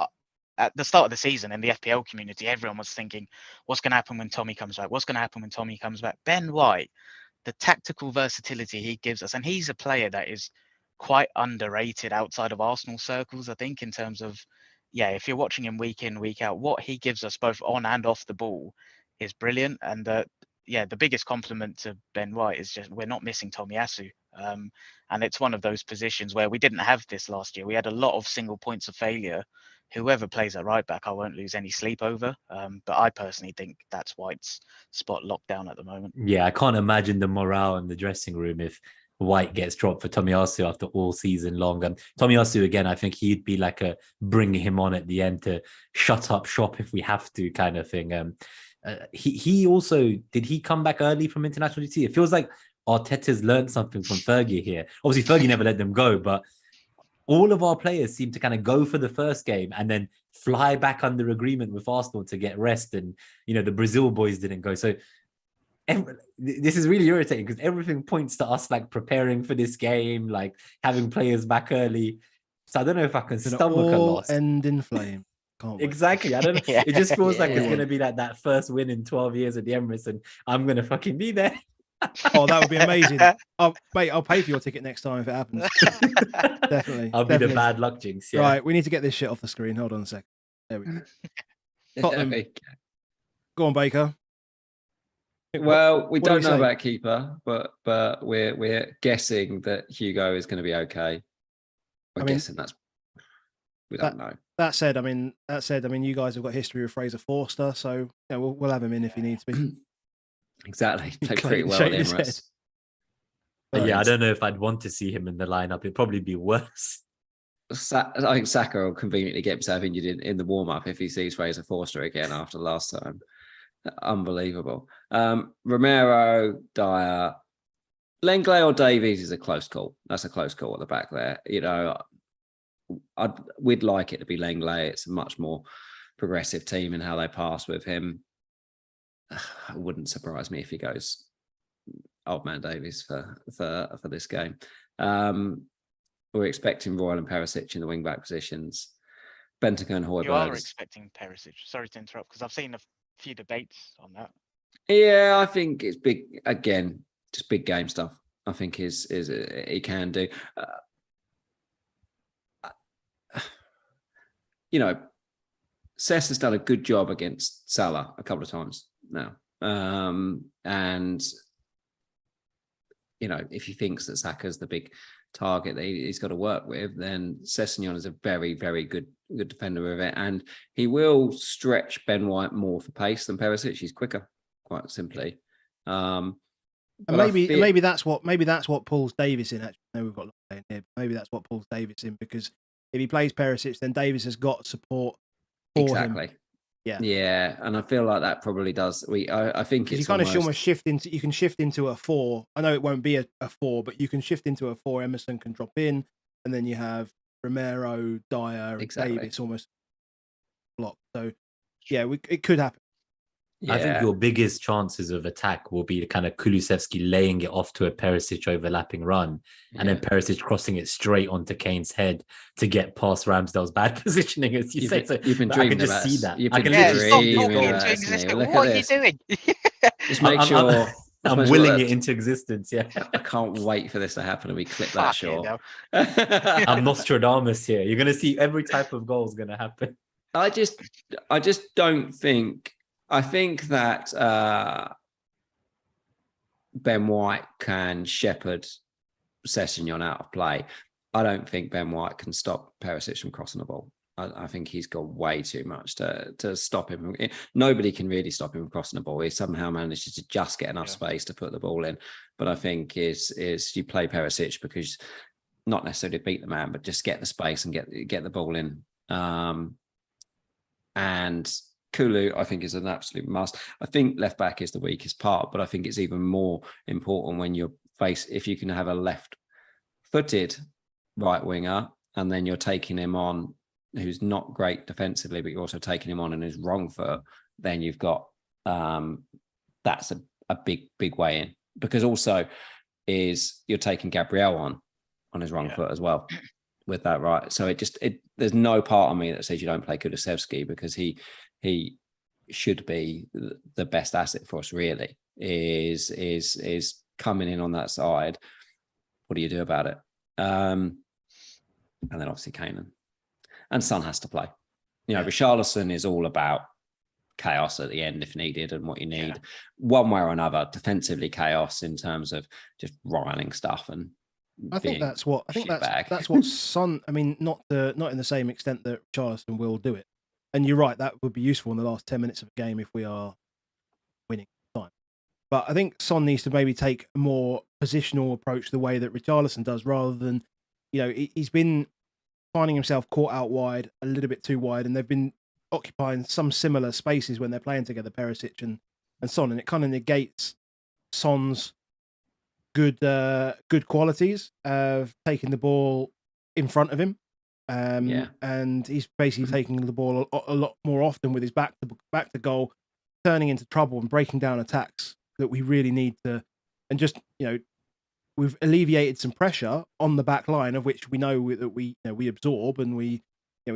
at the start of the season in the FPL community, everyone was thinking, what's going to happen when Tommy comes back? What's going to happen when Tommy comes back? Ben White, the tactical versatility he gives us, and he's a player that is quite underrated outside of Arsenal circles, I think, in terms of, if you're watching him week in, week out, what he gives us both on and off the ball is brilliant. And the biggest compliment to Ben White is just we're not missing Tomiyasu. And it's one of those positions where we didn't have this last year. We had a lot of single points of failure whoever plays at right back, I won't lose any sleep over. But I personally think that's White's spot locked down at the moment. Yeah, I can't imagine the morale in the dressing room if White gets dropped for Tomiyasu after all season long. And Tomiyasu, again, I think he'd be like a bring him on at the end to shut up shop if we have to kind of thing. He also, did he come back early from international duty? It feels like Arteta's learned something from Fergie here. Obviously, Fergie never let them go, but all of our players seem to kind of go for the first game and then fly back under agreement with Arsenal to get rest. And, the Brazil boys didn't go. So this is really irritating because everything points to us like preparing for this game, like having players back early. So I don't know if I can stomach a loss. End in flame. Can't wait. Exactly. I don't know. It just feels like it's going to be like that first win in 12 years at the Emirates and I'm going to fucking be there. Oh, that would be amazing. I'll pay for your ticket next time if it happens. Definitely. I'll be the bad luck jinx. Yeah. Right, we need to get this shit off the screen. Hold on a second. There we go. Tottenham. Go on, Baker. Well, we don't know about keeper, but we're guessing that Hugo is going to be okay. We're guessing we don't know. That said, you guys have got history with Fraser Forster, so we'll have him in if he needs to be. Exactly. Played pretty well at Emirates. Yeah, I don't know if I'd want to see him in the lineup. It'd probably be worse. I think Saka will conveniently get himself injured in the warm-up if he sees Fraser Forster again after last time. Unbelievable. Romero, Dyer, Lenglet or Davies is a close call. That's a close call at the back there. We'd like it to be Lenglet. It's a much more progressive team in how they pass with him. It wouldn't surprise me if he goes old man Davies for this game. We're expecting Royal and Perisic in the wing back positions. Bentancur and Højbjerg. You are expecting Perisic. Sorry to interrupt, because I've seen a few debates on that. Yeah, I think it's big. Again, just big game stuff. I think is he can do. Cesc has done a good job against Salah a couple of times now. And if he thinks that Saka's the big target that he's got to work with, then Sessegnon is a very, very good defender of it. And he will stretch Ben White more for pace than Perisic. He's quicker, quite simply. And maybe that's what pulls Davis in. Actually, I know we've got in here. Maybe that's what pulls Davis in, because if he plays Perisic, then Davis has got support for him. Yeah, and I feel like that probably does. I think it's almost shift into. You can shift into a 4. I know it won't be a 4, but you can shift into a 4. Emerson can drop in, and then you have Romero, Dyer, and Davis almost blocked. So yeah, it could happen. Yeah. I think your biggest chances of attack will be the kind of Kulusevski laying it off to a Perisic overlapping run, and then Perisic crossing it straight onto Kane's head to get past Ramsdale's bad positioning, as you say. So you've been dreaming I can just see that. I can What are you doing? Just make sure. I'm willing it into existence. Yeah, I can't wait for this to happen, and we clip that short. I'm Nostradamus here. You're going to see every type of goal is going to happen. I just don't think. I think that Ben White can shepherd Sessegnon out of play. I don't think Ben White can stop Perisic from crossing the ball. I think he's got way too much to stop him. Nobody can really stop him from crossing the ball. He somehow manages to just get enough space to put the ball in. But I think is you play Perisic because not necessarily beat the man, but just get the space and get the ball in. And Kulu, I think, is an absolute must. I think left back is the weakest part, but I think it's even more important when if you can have a left-footed right winger, and then you're taking him on who's not great defensively, but you're also taking him on in his wrong foot, then you've got that's a big way in. Because also you're taking Gabriel on his wrong foot as well with that right. So there's no part of me that says you don't play Kulusevski, because he should be the best asset for us, really, is coming in on that side. What do you do about it? And then obviously Kane and Son has to play. Richarlison is all about chaos at the end if needed, and what you need one way or another. Defensively chaos in terms of just riling stuff and I think being that's what shitbag. that's what Son. I mean, not in the same extent that Charleston will do it. And you're right, that would be useful in the last 10 minutes of a game if we are winning time. But I think Son needs to maybe take a more positional approach the way that Richarlison does, rather than, he's been finding himself caught out wide, a little bit too wide, and they've been occupying some similar spaces when they're playing together, Perisic and Son, and it kind of negates Son's good qualities of taking the ball in front of him. And he's basically taking the ball a lot more often with his back to goal, turning into trouble and breaking down attacks that we really need to. And just we've alleviated some pressure on the back line, of which we know that we absorb, and we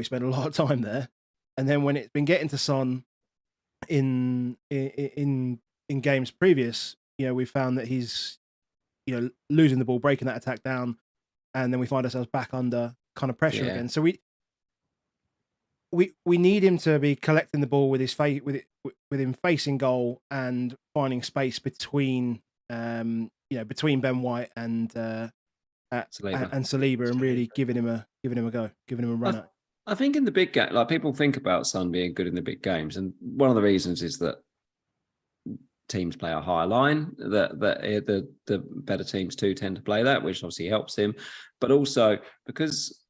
spend a lot of time there. And then when it's been getting to Son in games previous, we found that he's losing the ball, breaking that attack down, and then we find ourselves back under kind of pressure again. So we need him to be collecting the ball with his face, with him facing goal and finding space between between Ben White and Saliba, and really giving him a go, giving him a run at. I think in the big game, like, people think about Son being good in the big games, and one of the reasons is that teams play a higher line, that the better teams too tend to play that, which obviously helps him, but also because,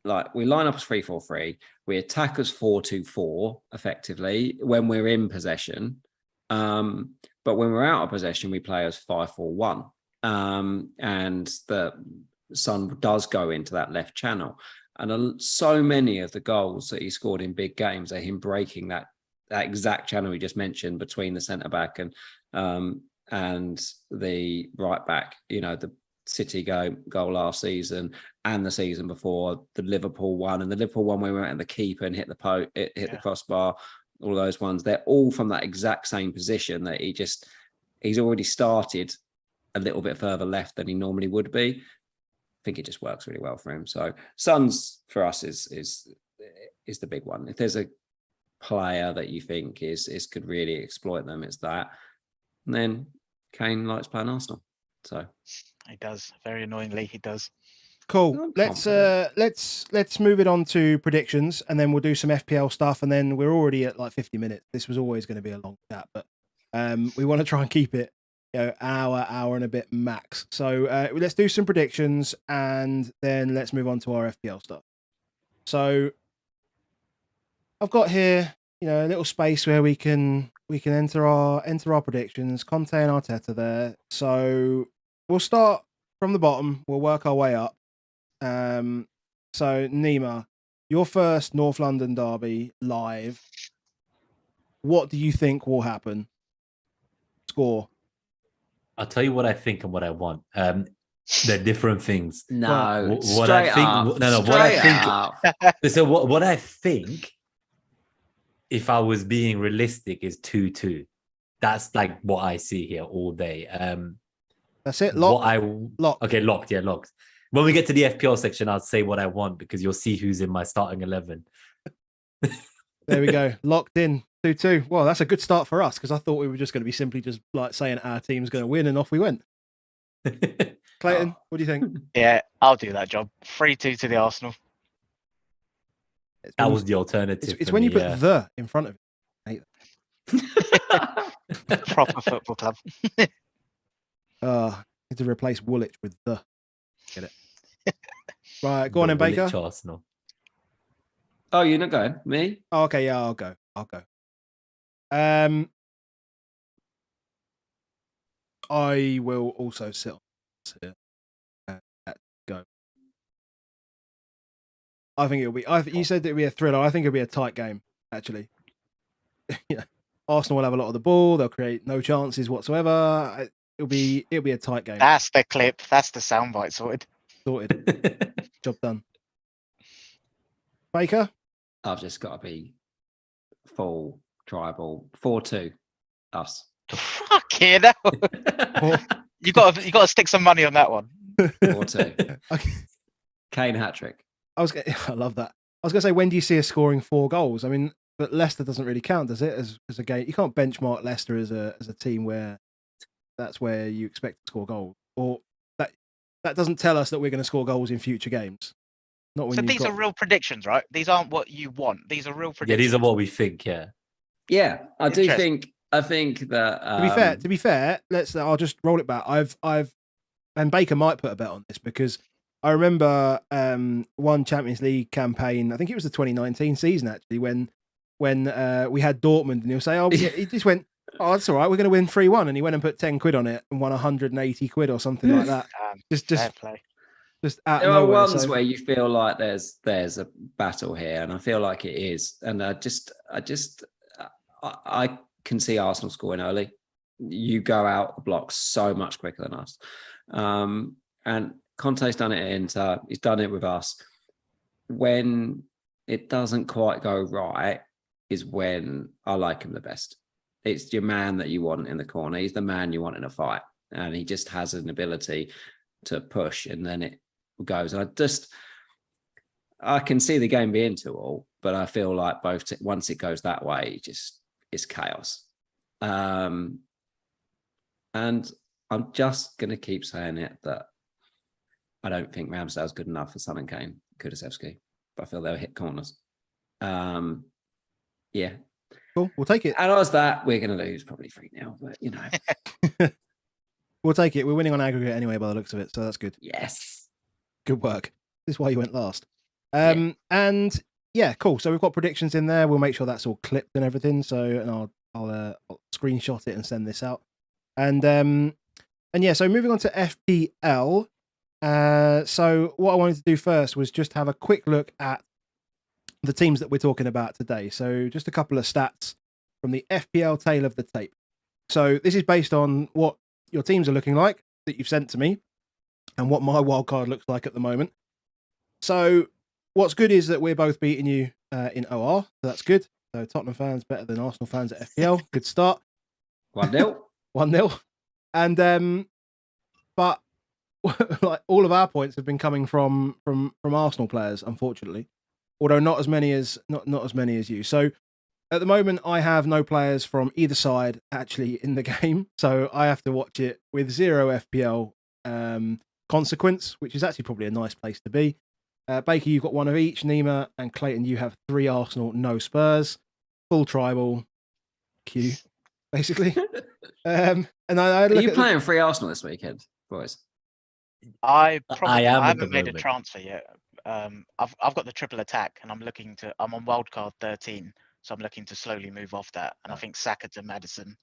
like, we line up as 3-4-3, we attack as 4-2-4 effectively when we're in possession, but when we're out of possession we play as 5-4-1, and the Son does go into that left channel, and so many of the goals that he scored in big games are him breaking that exact channel we just mentioned between the centre back and the right back. The City goal last season and the season before, the Liverpool one, and the Liverpool one where we went at the keeper and hit the crossbar. All those ones, they're all from that exact same position that he's already started a little bit further left than he normally would be. I think it just works really well for him. So Son's for us is the big one. If there's a player that you think could really exploit them, it's that. And then Kane likes playing Arsenal, so he does. Very annoyingly, he does. Cool. Let's move it on to predictions, and then we'll do some FPL stuff, and then we're already at like 50 minutes. This was always going to be a long chat, but we want to try and keep it hour and a bit max. So let's do some predictions, and then let's move on to our FPL stuff. So I've got here, a little space where we can enter our predictions. Conte and Arteta there. So we'll start from the bottom. We'll work our way up. So Nima, your first North London derby live. What do you think will happen? Score. I'll tell you what I think and what I want. They're different things. No, what I think. So what I think, if I was being realistic, is 2-2. That's like what I see here all day. That's it. Locked. Locked. Okay, locked. Yeah, locked. When we get to the FPL section, I'll say what I want, because you'll see who's in my starting 11. There we go. Locked in. 2-2. Well, that's a good start for us, because I thought we were just going to be simply just like saying our team's going to win, and off we went. Clayton, what do you think? Yeah, I'll do that job. 3-2 to the Arsenal. That was the alternative. It's when you put the in front of it. I hate that. Proper football club. Need to replace Woolwich with the. Get it? Right, go on then, Baker. Arsenal. Oh, you're not going? Me? Oh, okay, yeah, I'll go. I will also sit on here. Go. I think it'll be. You said that it'll be a thriller. I think it'll be a tight game, actually. Arsenal will have a lot of the ball. They'll create no chances whatsoever. It'll be a tight game. That's the clip. That's the soundbite sorted. Job done. Baker? I've just got to be full tribal. 4-2. Us. Fucking hell. You got to stick some money on that one. 4-2. Okay. Kane hat-trick. I love that. I was going to say, when do you see us scoring 4 goals? I mean, but Leicester doesn't really count, does it? As a game, you can't benchmark Leicester as a team where that's where you expect to score goals, or that doesn't tell us that we're going to score goals in future games. Not when So you've these got... are real predictions, right? These aren't what you want. These are real Yeah, predictions. these are what we think. Yeah. Yeah, I do Interesting. think. I think that To be fair, I'll just roll it back. And Baker might put a bet on this because I remember one Champions League campaign. I think it was the 2019 season actually when we had Dortmund, and he'll say, "Oh, he just went, oh, that's all right. We're going to win 3-1," and he went and put 10 quid on it and won 180 quid or something like that. Fair play. Just out there of are nowhere. ones where you feel like there's a battle here, and I feel like it is. And I can see Arsenal scoring early. You go out the block so much quicker than us. And Conte's done it at Inter. He's done it with us. When it doesn't quite go right is when I like him the best. It's your man that you want in the corner. He's the man you want in a fight. And he just has an ability to push, and then it goes. I can see the game being 2-2, but I feel like once it goes that way, it's chaos. And I'm just going to keep saying it that I don't think Ramsdale's good enough for Son and Kane, Kulusevski, but I feel they'll hit corners. Yeah. Cool. We'll take it. And as that, we're going to lose probably 3-0, but you know. We'll take it. We're winning on aggregate anyway by the looks of it, so that's good. Yes. Good work. This is why you went last. And yeah, cool. So we've got predictions in there. We'll make sure that's all clipped and everything. And I'll screenshot it and send this out. And yeah, so moving on to FPL. So what I wanted to do first was just have a quick look at the teams that we're talking about today. So just a couple of stats from the FPL tail of the tape. So this is based on what your teams are looking like that you've sent to me and what my wildcard looks like at the moment. So what's good is that we're both beating you in OR. So that's good. So Tottenham fans better than Arsenal fans at FPL. Good start. 1-0. 1-0. And but like all of our points have been coming from Arsenal players, unfortunately. Although not as many as you. So at the moment, I have no players from either side actually in the game, so I have to watch it with 0 FPL consequence, which is actually probably a nice place to be. Baker, you've got one of each. Nima and Clayton, you have 3 Arsenal, no Spurs. Full tribal queue, basically. And Are you playing free Arsenal this weekend, boys? I haven't made a moment. transfer yet. I've got the triple attack, and I'm on wildcard 13. So I'm looking to slowly move off that. And I think Saka to Maddison.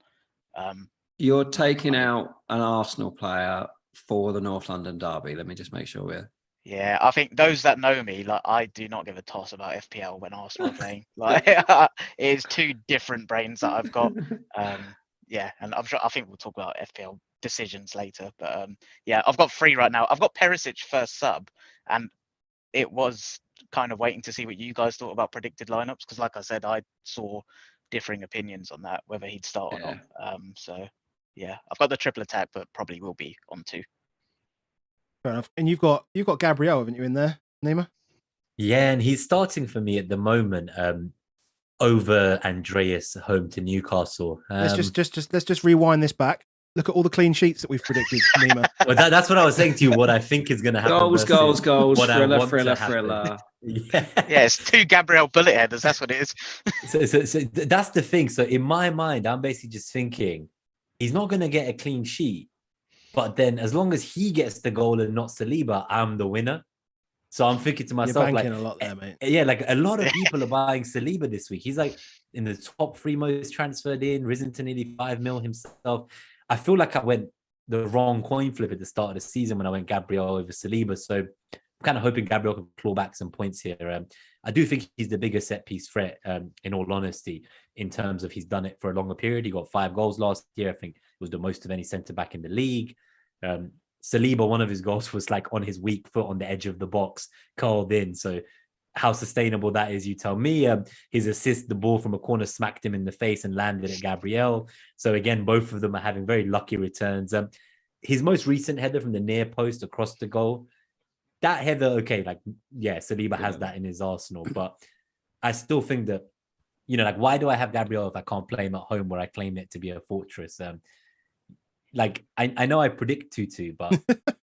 You're taking out an Arsenal player for the North London derby. Let me just make sure we're... Yeah, I think those that know me, like I do not give a toss about FPL when Arsenal are playing. Like it is 2 different brains that I've got. Yeah, and I think we'll talk about FPL decisions later. But yeah, I've got 3 right now. I've got Perisic first sub, and it was kind of waiting to see what you guys thought about predicted lineups, because like I said, I saw differing opinions on that, whether he'd start or not. So yeah, I've got the triple attack, but probably will be on 2. Fair enough. And you've got Gabriel, haven't you, in there, Nima? Yeah, and he's starting for me at the moment over Andreas home to Newcastle. Let's just rewind this back. Look at all the clean sheets that we've predicted, Nima. Well, that's what I was saying to you. What I think is going to happen. Goals. What Thriller. Yeah, it's 2 Gabriel bullet headers. That's what it is. So that's the thing. So in my mind, I'm basically just thinking he's not going to get a clean sheet, but then as long as he gets the goal and not Saliba, I'm the winner. So I'm thinking to myself, You're banking like, a lot there, mate. Yeah, like a lot of people are buying Saliba this week. He's like in the top 3 most transferred in, risen to nearly 5 mil himself. I feel like I went the wrong coin flip at the start of the season when I went Gabriel over Saliba. So I'm kind of hoping Gabriel can claw back some points here. I do think he's the biggest set piece threat, in all honesty, in terms of he's done it for a longer period. He got 5 goals last year. I think it was the most of any centre back in the league. Saliba, one of his goals was like on his weak foot on the edge of the box, curled in. So how sustainable that is, you tell me. His assist, the ball from a corner smacked him in the face and landed at Gabriel. So again, both of them are having very lucky returns. His most recent header from the near post across the goal, that header, okay, like, yeah, Saliba has that in his arsenal. But I still think that, like, why do I have Gabriel if I can't play him at home where I claim it to be a fortress? Like, I know I predict 2-2, but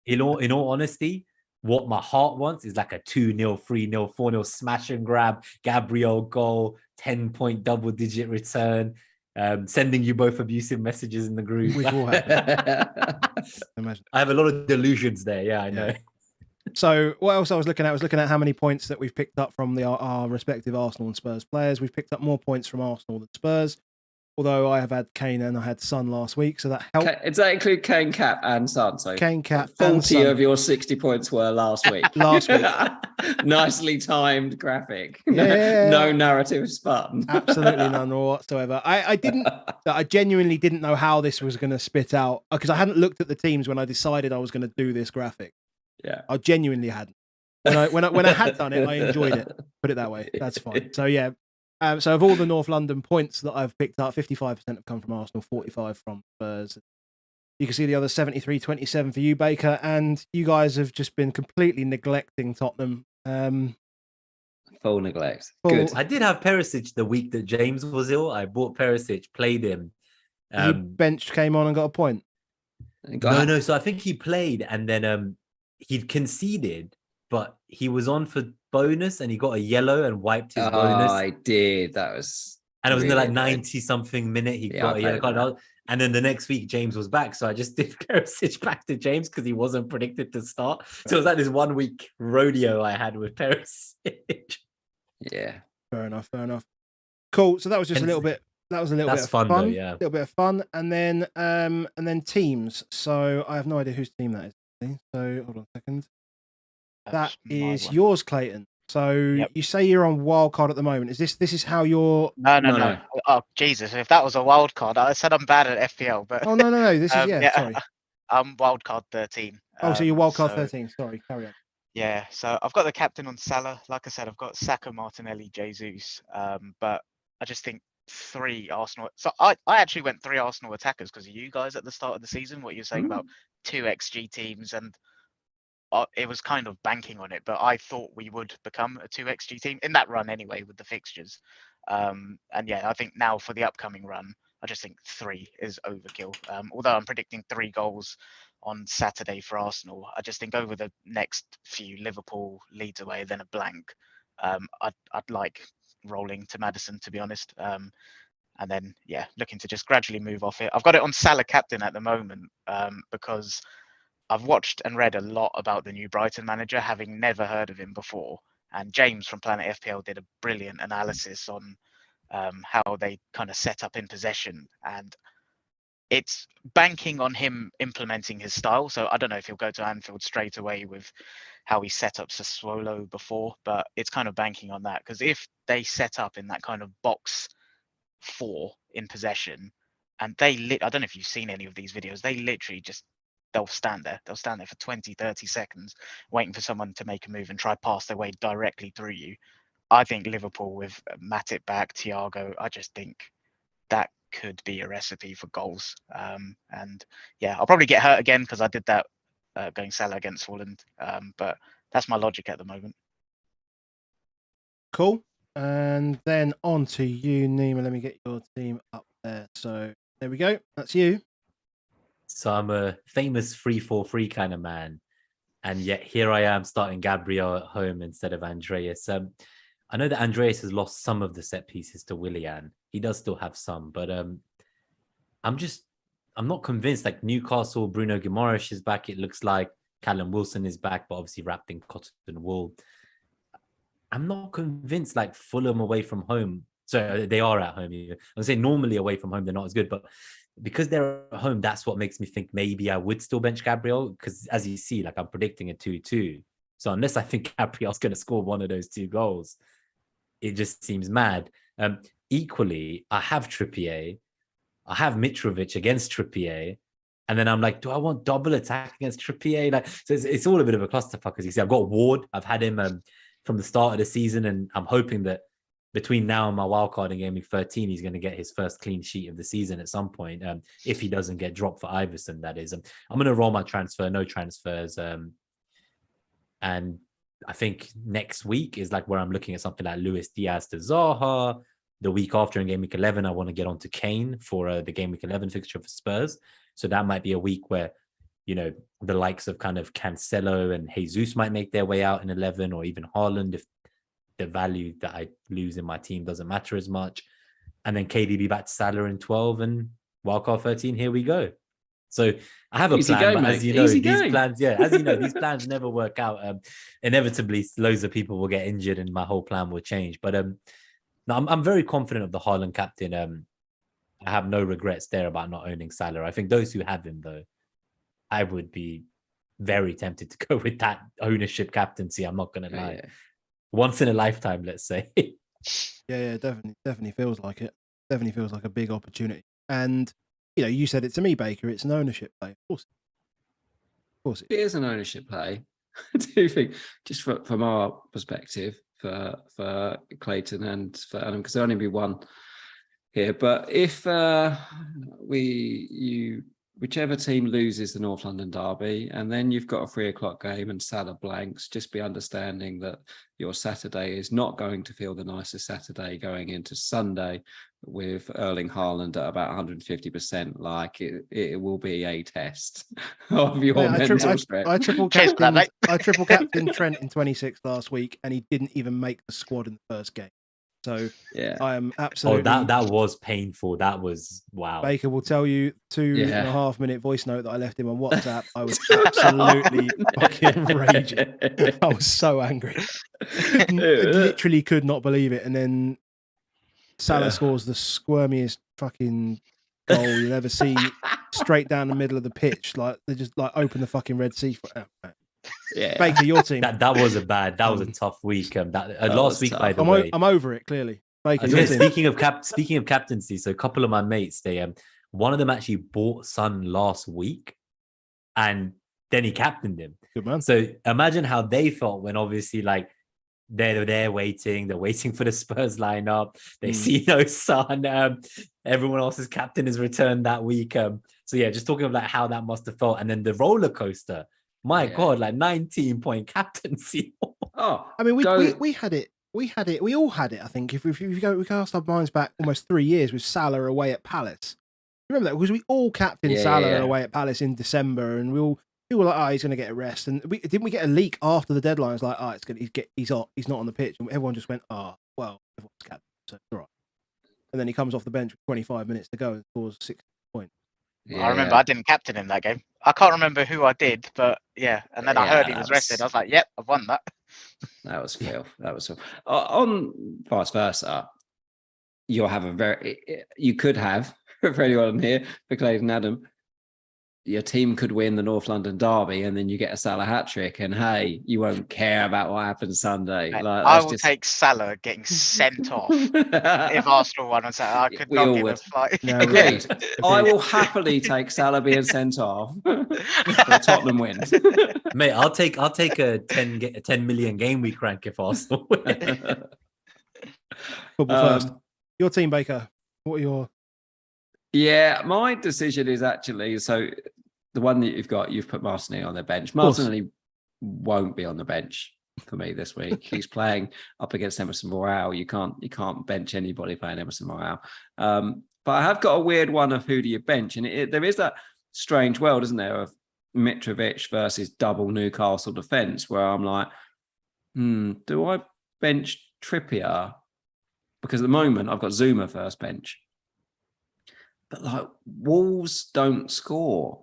in all honesty, what my heart wants is like a 2-0, 3-0, 4-0 smash and grab, Gabriel goal, 10-point double-digit return, sending you both abusive messages in the group. Which will happen. I have a lot of delusions there. Yeah, I know. So what else I was looking at? I was looking at how many points that we've picked up from our respective Arsenal and Spurs players. We've picked up more points from Arsenal than Spurs. Although I have had Kane and I had Son last week, so that helped. Does that include Kane, Cap, and Son? So Kane, Cap, 40 of your 60 points were last week. Last week. Nicely timed graphic. Yeah. No narrative spun. Absolutely none whatsoever. I genuinely didn't know how this was going to spit out because I hadn't looked at the teams when I decided I was going to do this graphic. Yeah, I genuinely hadn't. When I had done it, I enjoyed it. Put it that way. That's fine. So yeah. So of all the North London points that I've picked up, 55% have come from Arsenal, 45 from Spurs. You can see the other 73-27 for you, Baker, and you guys have just been completely neglecting Tottenham. Full neglect. Good. I did have Perisic the week that James was ill. I bought Perisic, played him. He benched, came on and got a point. No. So I think he played and then he'd conceded, but he was on for bonus and he got a yellow and wiped his bonus. I did. That was... And it was in the 90-something minute. He got a yellow card. And then the next week, James was back. So I just did Perisic back to James because he wasn't predicted to start. So it was like this 1 week rodeo I had with Perisic. Yeah. Fair enough. Cool. So that was just a little bit. That was a little bit of fun. Though, yeah. A little bit of fun. And then teams. So I have no idea whose team that is. So hold on a second. That is yours, Clayton. So you say you're on wild card at the moment. Is this is how you're? No. Oh Jesus! If that was a wild card, I said I'm bad at FPL, but no. This is sorry. I'm wild card 13. So you're wild card 13. Sorry, carry on. Yeah. So I've got the captain on Salah. Like I said, I've got Saka, Martinelli, Jesus. But I just think 3 Arsenal. So I actually went 3 Arsenal attackers because of you guys at the start of the season. What you're saying about 2 XG teams and. It was kind of banking on it, but I thought we would become a 2 XG team in that run anyway with the fixtures. And yeah, I think now for the upcoming run, I just think 3 is overkill. Although I'm predicting 3 goals on Saturday for Arsenal, I just think over the next few, Liverpool leads away, then a blank. I'd like rolling to Maddison, to be honest. And then, yeah, looking to just gradually move off it. I've got it on Salah captain at the moment because I've watched and read a lot about the new Brighton manager, having never heard of him before. And James from Planet FPL did a brilliant analysis on how they kind of set up in possession. And it's banking on him implementing his style. So I don't know if he'll go to Anfield straight away with how he set up Sassuolo before, but it's kind of banking on that. Because if they set up in that kind of box 4 in possession, and I don't know if you've seen any of these videos, they literally just they'll stand there for 20-30 seconds waiting for someone to make a move and try pass their way directly through you. I think Liverpool with Matip back, Thiago, I just think that could be a recipe for goals. And yeah, I'll probably get hurt again because I did that going Salah against Holland. But that's my logic at the moment. Cool. And then on to you, Nima. Let me get your team up there. So there we go. That's you. So I'm a famous 3-4-3 kind of man. And yet here I am starting Gabriel at home instead of Andreas. I know that Andreas has lost some of the set pieces to Willian. He does still have some, but I'm not convinced. Like Newcastle, Bruno Guimaraes is back. It looks like Callum Wilson is back, but obviously wrapped in cotton wool. I'm not convinced like Fulham away from home. So they are at home. I'm saying normally away from home, they're not as good, but because they're at home, that's what makes me think maybe I would still bench Gabriel. Because as you see, like I'm predicting a 2-2. So unless I think Gabriel's going to score one of those 2 goals, it just seems mad. Equally, I have Trippier. I have Mitrovic against Trippier. And then I'm like, do I want double attack against Trippier? Like, so it's all a bit of a clusterfuck. Because you see, I've got Ward. I've had him from the start of the season. And I'm hoping that between now and my wildcard in Game Week 13, he's going to get his first clean sheet of the season at some point. If he doesn't get dropped for Iverson, that is. I'm going to roll my transfer, no transfers. And I think next week is like where I'm looking at something like Luis Diaz to Zaha. The week after in Game Week 11, I want to get onto Kane for the Game Week 11 fixture for Spurs. So that might be a week where the likes of kind of Cancelo and Jesus might make their way out in 11, or even Haaland if the value that I lose in my team doesn't matter as much. And then KDB back to Salah in 12 and wildcard 13. Here we go. So I have a Easy plan, going, but mate. as you know, Easy these going. plans, these plans never work out. Inevitably, loads of people will get injured, and my whole plan will change. But no, I'm very confident of the Haaland captain. I have no regrets there about not owning Salah. I think those who have him, though, I would be very tempted to go with that ownership captaincy. I'm not going to lie. Yeah. Once in a lifetime, let's say. Yeah, definitely feels like it. Definitely feels like a big opportunity. And you said it to me, Baker. It's an ownership play. Of course, It is an ownership play. I do think, just from our perspective, for Clayton and for Adam, because there'll only be one here. But if whichever team loses the North London derby, and then you've got a 3:00 game and Salah blanks, just be understanding that your Saturday is not going to feel the nicest Saturday going into Sunday with Erling Haaland at about 150%. Like it will be a test of your mental strength. I triple captain Trent in 26 last week, and he didn't even make the squad in the first game. So yeah, I am absolutely. Oh, that was painful. That was wow. Baker will tell you 2.5 minute voice note that I left him on WhatsApp. I was absolutely fucking raging. I was so angry. Literally could not believe it. And then Salah scores the squirmiest fucking goal you'll ever see, straight down the middle of the pitch. Like they just open the fucking Red Sea. Yeah, Baker, your team. That was a tough week. Last week, tough. By the way, I'm over it. Clearly, Baker. Speaking of captaincy, so a couple of my mates, one of them actually bought Son last week, and then he captained him. Good man. So imagine how they felt when obviously they're waiting for the Spurs lineup. They see no Son. Everyone else's captain is returned that week. So yeah, just talking about how that must have felt, and then the roller coaster. My God, 19-point captaincy. I mean, we had it. We all had it. I think if we cast our minds back almost 3 years with Salah away at Palace. Remember that, because we all captained Salah away at Palace in December, and we were like, oh, he's going to get a rest. And didn't we get a leak after the deadline? It's like, oh, he's not on the pitch, and everyone just went, oh, well, everyone's captain, so it's all right. And then he comes off the bench with 25 minutes to go and scores 6 points. Yeah. I remember I didn't captain him that game. I can't remember who I did, but yeah. And then I heard he was rested. I was like, yep, I've won that. That was filth. On vice versa, you'll have you could have, for anyone here, for Clayton and Adam, your team could win the North London derby, and then you get a Salah hat-trick, and hey, you won't care about what happens Sunday. I will take Salah getting sent off if Arsenal won on Saturday. I could not give a fly. No, agreed. I will happily take Salah being sent off for Tottenham win. Mate, I'll take a 10 million game week rank if Arsenal win. Football first. Your team, Baker. What are your... Yeah, my decision is actually, so the one that you've put Martinelli on the bench. Martinelli won't be on the bench for me this week. He's playing up against Emerson Royale. You can't bench anybody playing Emerson Royale. But I have got a weird one of who do you bench, and there is that strange world, isn't there, of Mitrovic versus double Newcastle defence, where I'm like, do I bench Trippier? Because at the moment I've got Zuma first bench. But Wolves don't score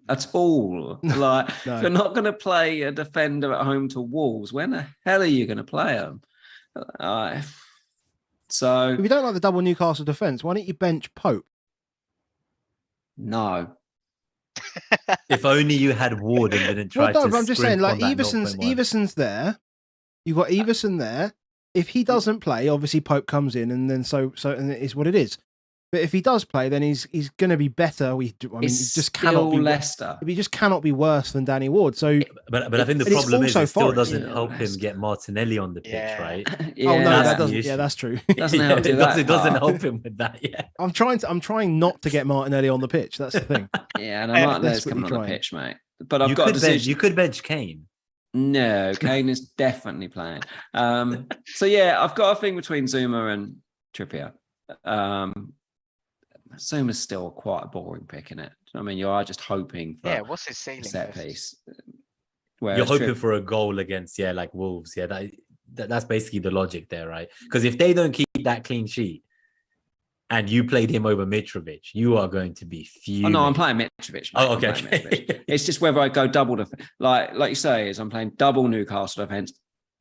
at all. No. If you're not going to play a defender at home to Wolves, when the hell are you going to play them? So if you don't like the double Newcastle defence, why don't you bench Pope? No. If only you had Ward and didn't try to. I'm just saying, Everson's there. You've got Everson there. If he doesn't play, obviously Pope comes in, and then so and it is what it is. But if he does play, then he's going to be better. He just cannot be Leicester. He just cannot be worse than Danny Ward. So, but I think the problem is it still doesn't help him get Martinelli on the pitch, right? Yeah. Oh no, that doesn't. Yeah, that's true. It doesn't help him with that. Yeah, I'm trying not to get Martinelli on the pitch. That's the thing. Yeah, and Martinelli's coming on the pitch, mate. But I've got a decision. You could bench Kane. No, Kane is definitely playing. So yeah, I've got a thing between Zuma and Trippier. Zuma's still quite a boring pick, isn't it? I mean, you are just hoping for what's his ceiling? set piece. You're hoping for a goal against like Wolves. Yeah, that's basically the logic there, right? Because if they don't keep that clean sheet and you played him over Mitrovic, you are going to be fuming. Oh no, I'm playing Mitrovic. Mate. Oh, okay. Mitrovic. It's just whether I go double like you say, is I'm playing double Newcastle defense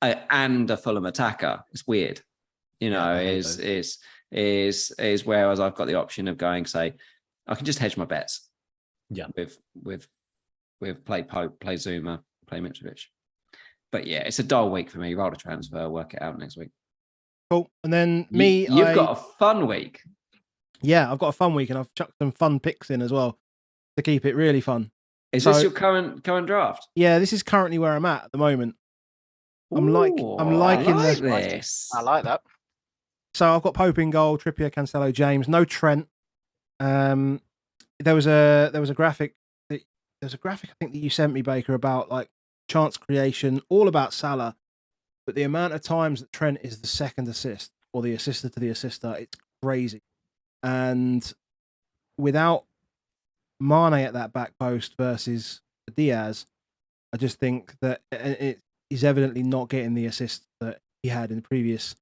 and a Fulham attacker. It's weird, is whereas I've got the option of going, say, I can just hedge my bets. Yeah, with play Pope, play Zuma, play Mitrovic. But yeah, it's a dull week for me. Roll a transfer, work it out next week. Cool. And then you've got a fun week. Yeah, I've got a fun week, and I've chucked some fun picks in as well to keep it really fun. Is this your current draft? Yeah, this is currently where I'm at the moment. I'm liking this. I like that. So I've got Pope in goal, Trippier, Cancelo, James, no Trent. There was a graphic. There's a graphic I think that you sent me, Baker, about like chance creation, all about Salah, but the amount of times that Trent is the second assist or the assister to the assister, it's crazy. And without Mane at that back post versus Diaz, I just think that he's evidently not getting the assist that he had in the previous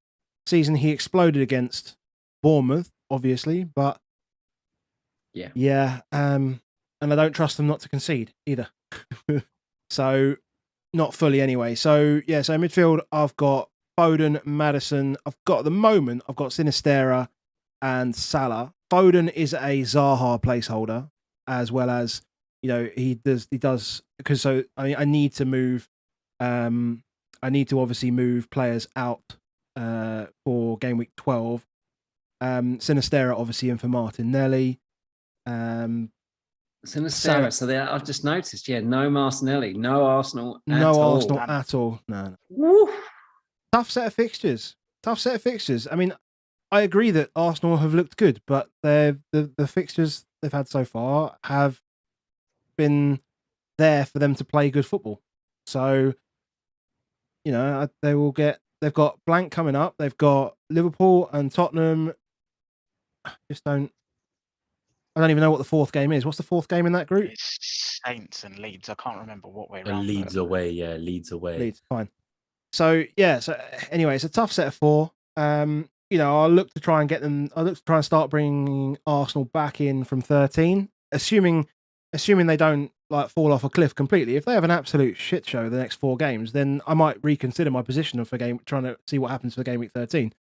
season. He exploded against Bournemouth, obviously, but yeah, and I don't trust them not to concede either. So not fully anyway. So yeah, so midfield I've got Foden, Maddison. I've got Sinistera and Salah. Foden is a Zaha placeholder, as well as he does because I need to move. I need to obviously move players out for game week 12. Sinistera obviously in for Martinelli. Sinistera. So I've just noticed. Yeah, no Martinelli, no Arsenal. At all. No. Woo. Tough set of fixtures. I mean, I agree that Arsenal have looked good, but the fixtures they've had so far have been there for them to play good football. So, they've got blank coming up. They've got Liverpool and Tottenham. I don't even know what the fourth game is. What's the fourth game in that group? It's Saints and Leeds. I can't remember what way around. Leeds away, yeah. Leeds away. Leeds, fine. So yeah. So anyway, it's a tough set of 4. I'll look to try and start bringing Arsenal back in from 13, assuming they don't like fall off a cliff completely. If they have an absolute shit show the next 4 games, then I might reconsider my position for trying to see what happens for game week 13.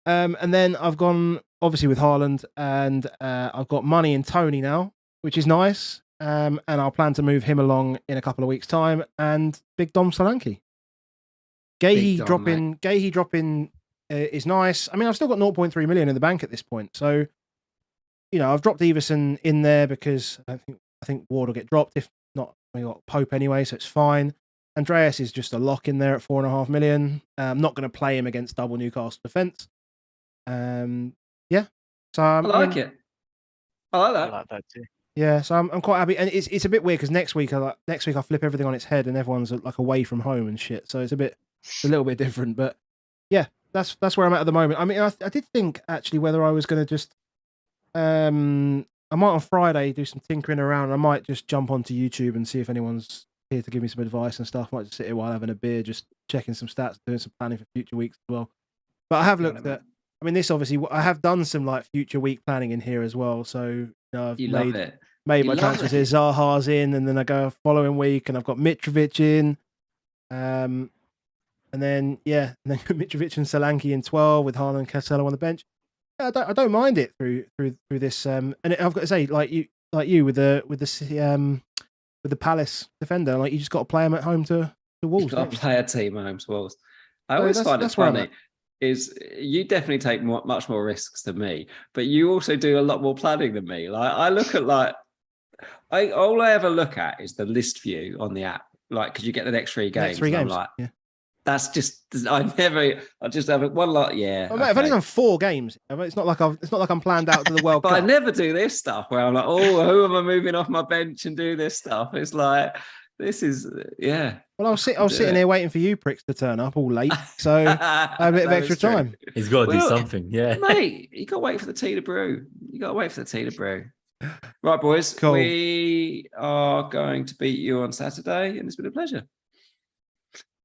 And then I've gone obviously with Haaland, and I've got money in Tony now, which is nice. And I'll plan to move him along in a couple of weeks' time. And Big Dom Solanke. Gahey dropping is nice. I mean, I've still got 0.3 million in the bank at this point, so I've dropped Everson in there because I think Ward will get dropped. If not, we got Pope anyway, so it's fine. Andreas is just a lock in there at 4.5 million. I'm not going to play him against double Newcastle defense. Yeah. So I like it. I like that. I like that too. Yeah, so I'm quite happy, and it's a bit weird because next week I flip everything on its head and everyone's like away from home and shit. So it's a little bit different, but yeah, that's where I'm at the moment. I mean, I did think actually whether I was going to just I might on Friday do some tinkering around. I might just jump onto YouTube and see if anyone's here to give me some advice and stuff. I might just sit here while having a beer, just checking some stats, doing some planning for future weeks as well. But I have looked at. I mean, this obviously I have done some like future week planning in here as well. So I've made my transfers here. Zaha's in, and then I go following week, and I've got Mitrovic in, and then Mitrovic and Solanke in 12 with Haaland and Cancelo on the bench. I don't mind it through this. And I've got to say, like you with the Palace defender, like you just got to play him at home to Wolves. You've got to play a team at home to Wolves. I always find it funny. Is you definitely take much more risks than me, but you also do a lot more planning than me. Like I look at all I ever look at is the list view on the app, like because you get the next 3 games. Next 3 games. I'm like, yeah. That's just I just have it one lot. Yeah, I've only done 4 games. It's not like I'm planned out to the World but Cup. I never do this stuff where I'm like, oh, who am I moving off my bench and do this stuff? It's like This is yeah. Well, I was sitting here waiting for you pricks to turn up all late, so I have a bit of extra time. He's got to do something, yeah. Mate, you got to wait for the tea to brew. Right, boys. Cool. We are going to beat you on Saturday, and it's been a pleasure.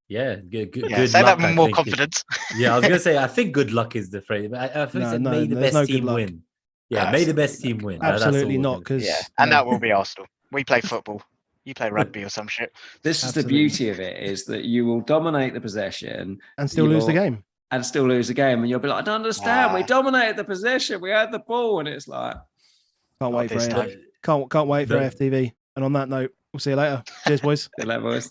Yeah, good say luck, that with more confidence. Yeah, I was gonna say I think good luck is the phrase. But I think may the best team win. Yeah, may the best team win. Absolutely not, because and that will be Arsenal. We play football. You play rugby or some shit. This is the beauty of it, is that you will dominate the possession and still lose the game. And you'll be like, I don't understand. We dominated the possession. We had the ball, and it's like, can't wait for AFTV. And on that note, we'll see you later. Cheers, boys. See you later, boys.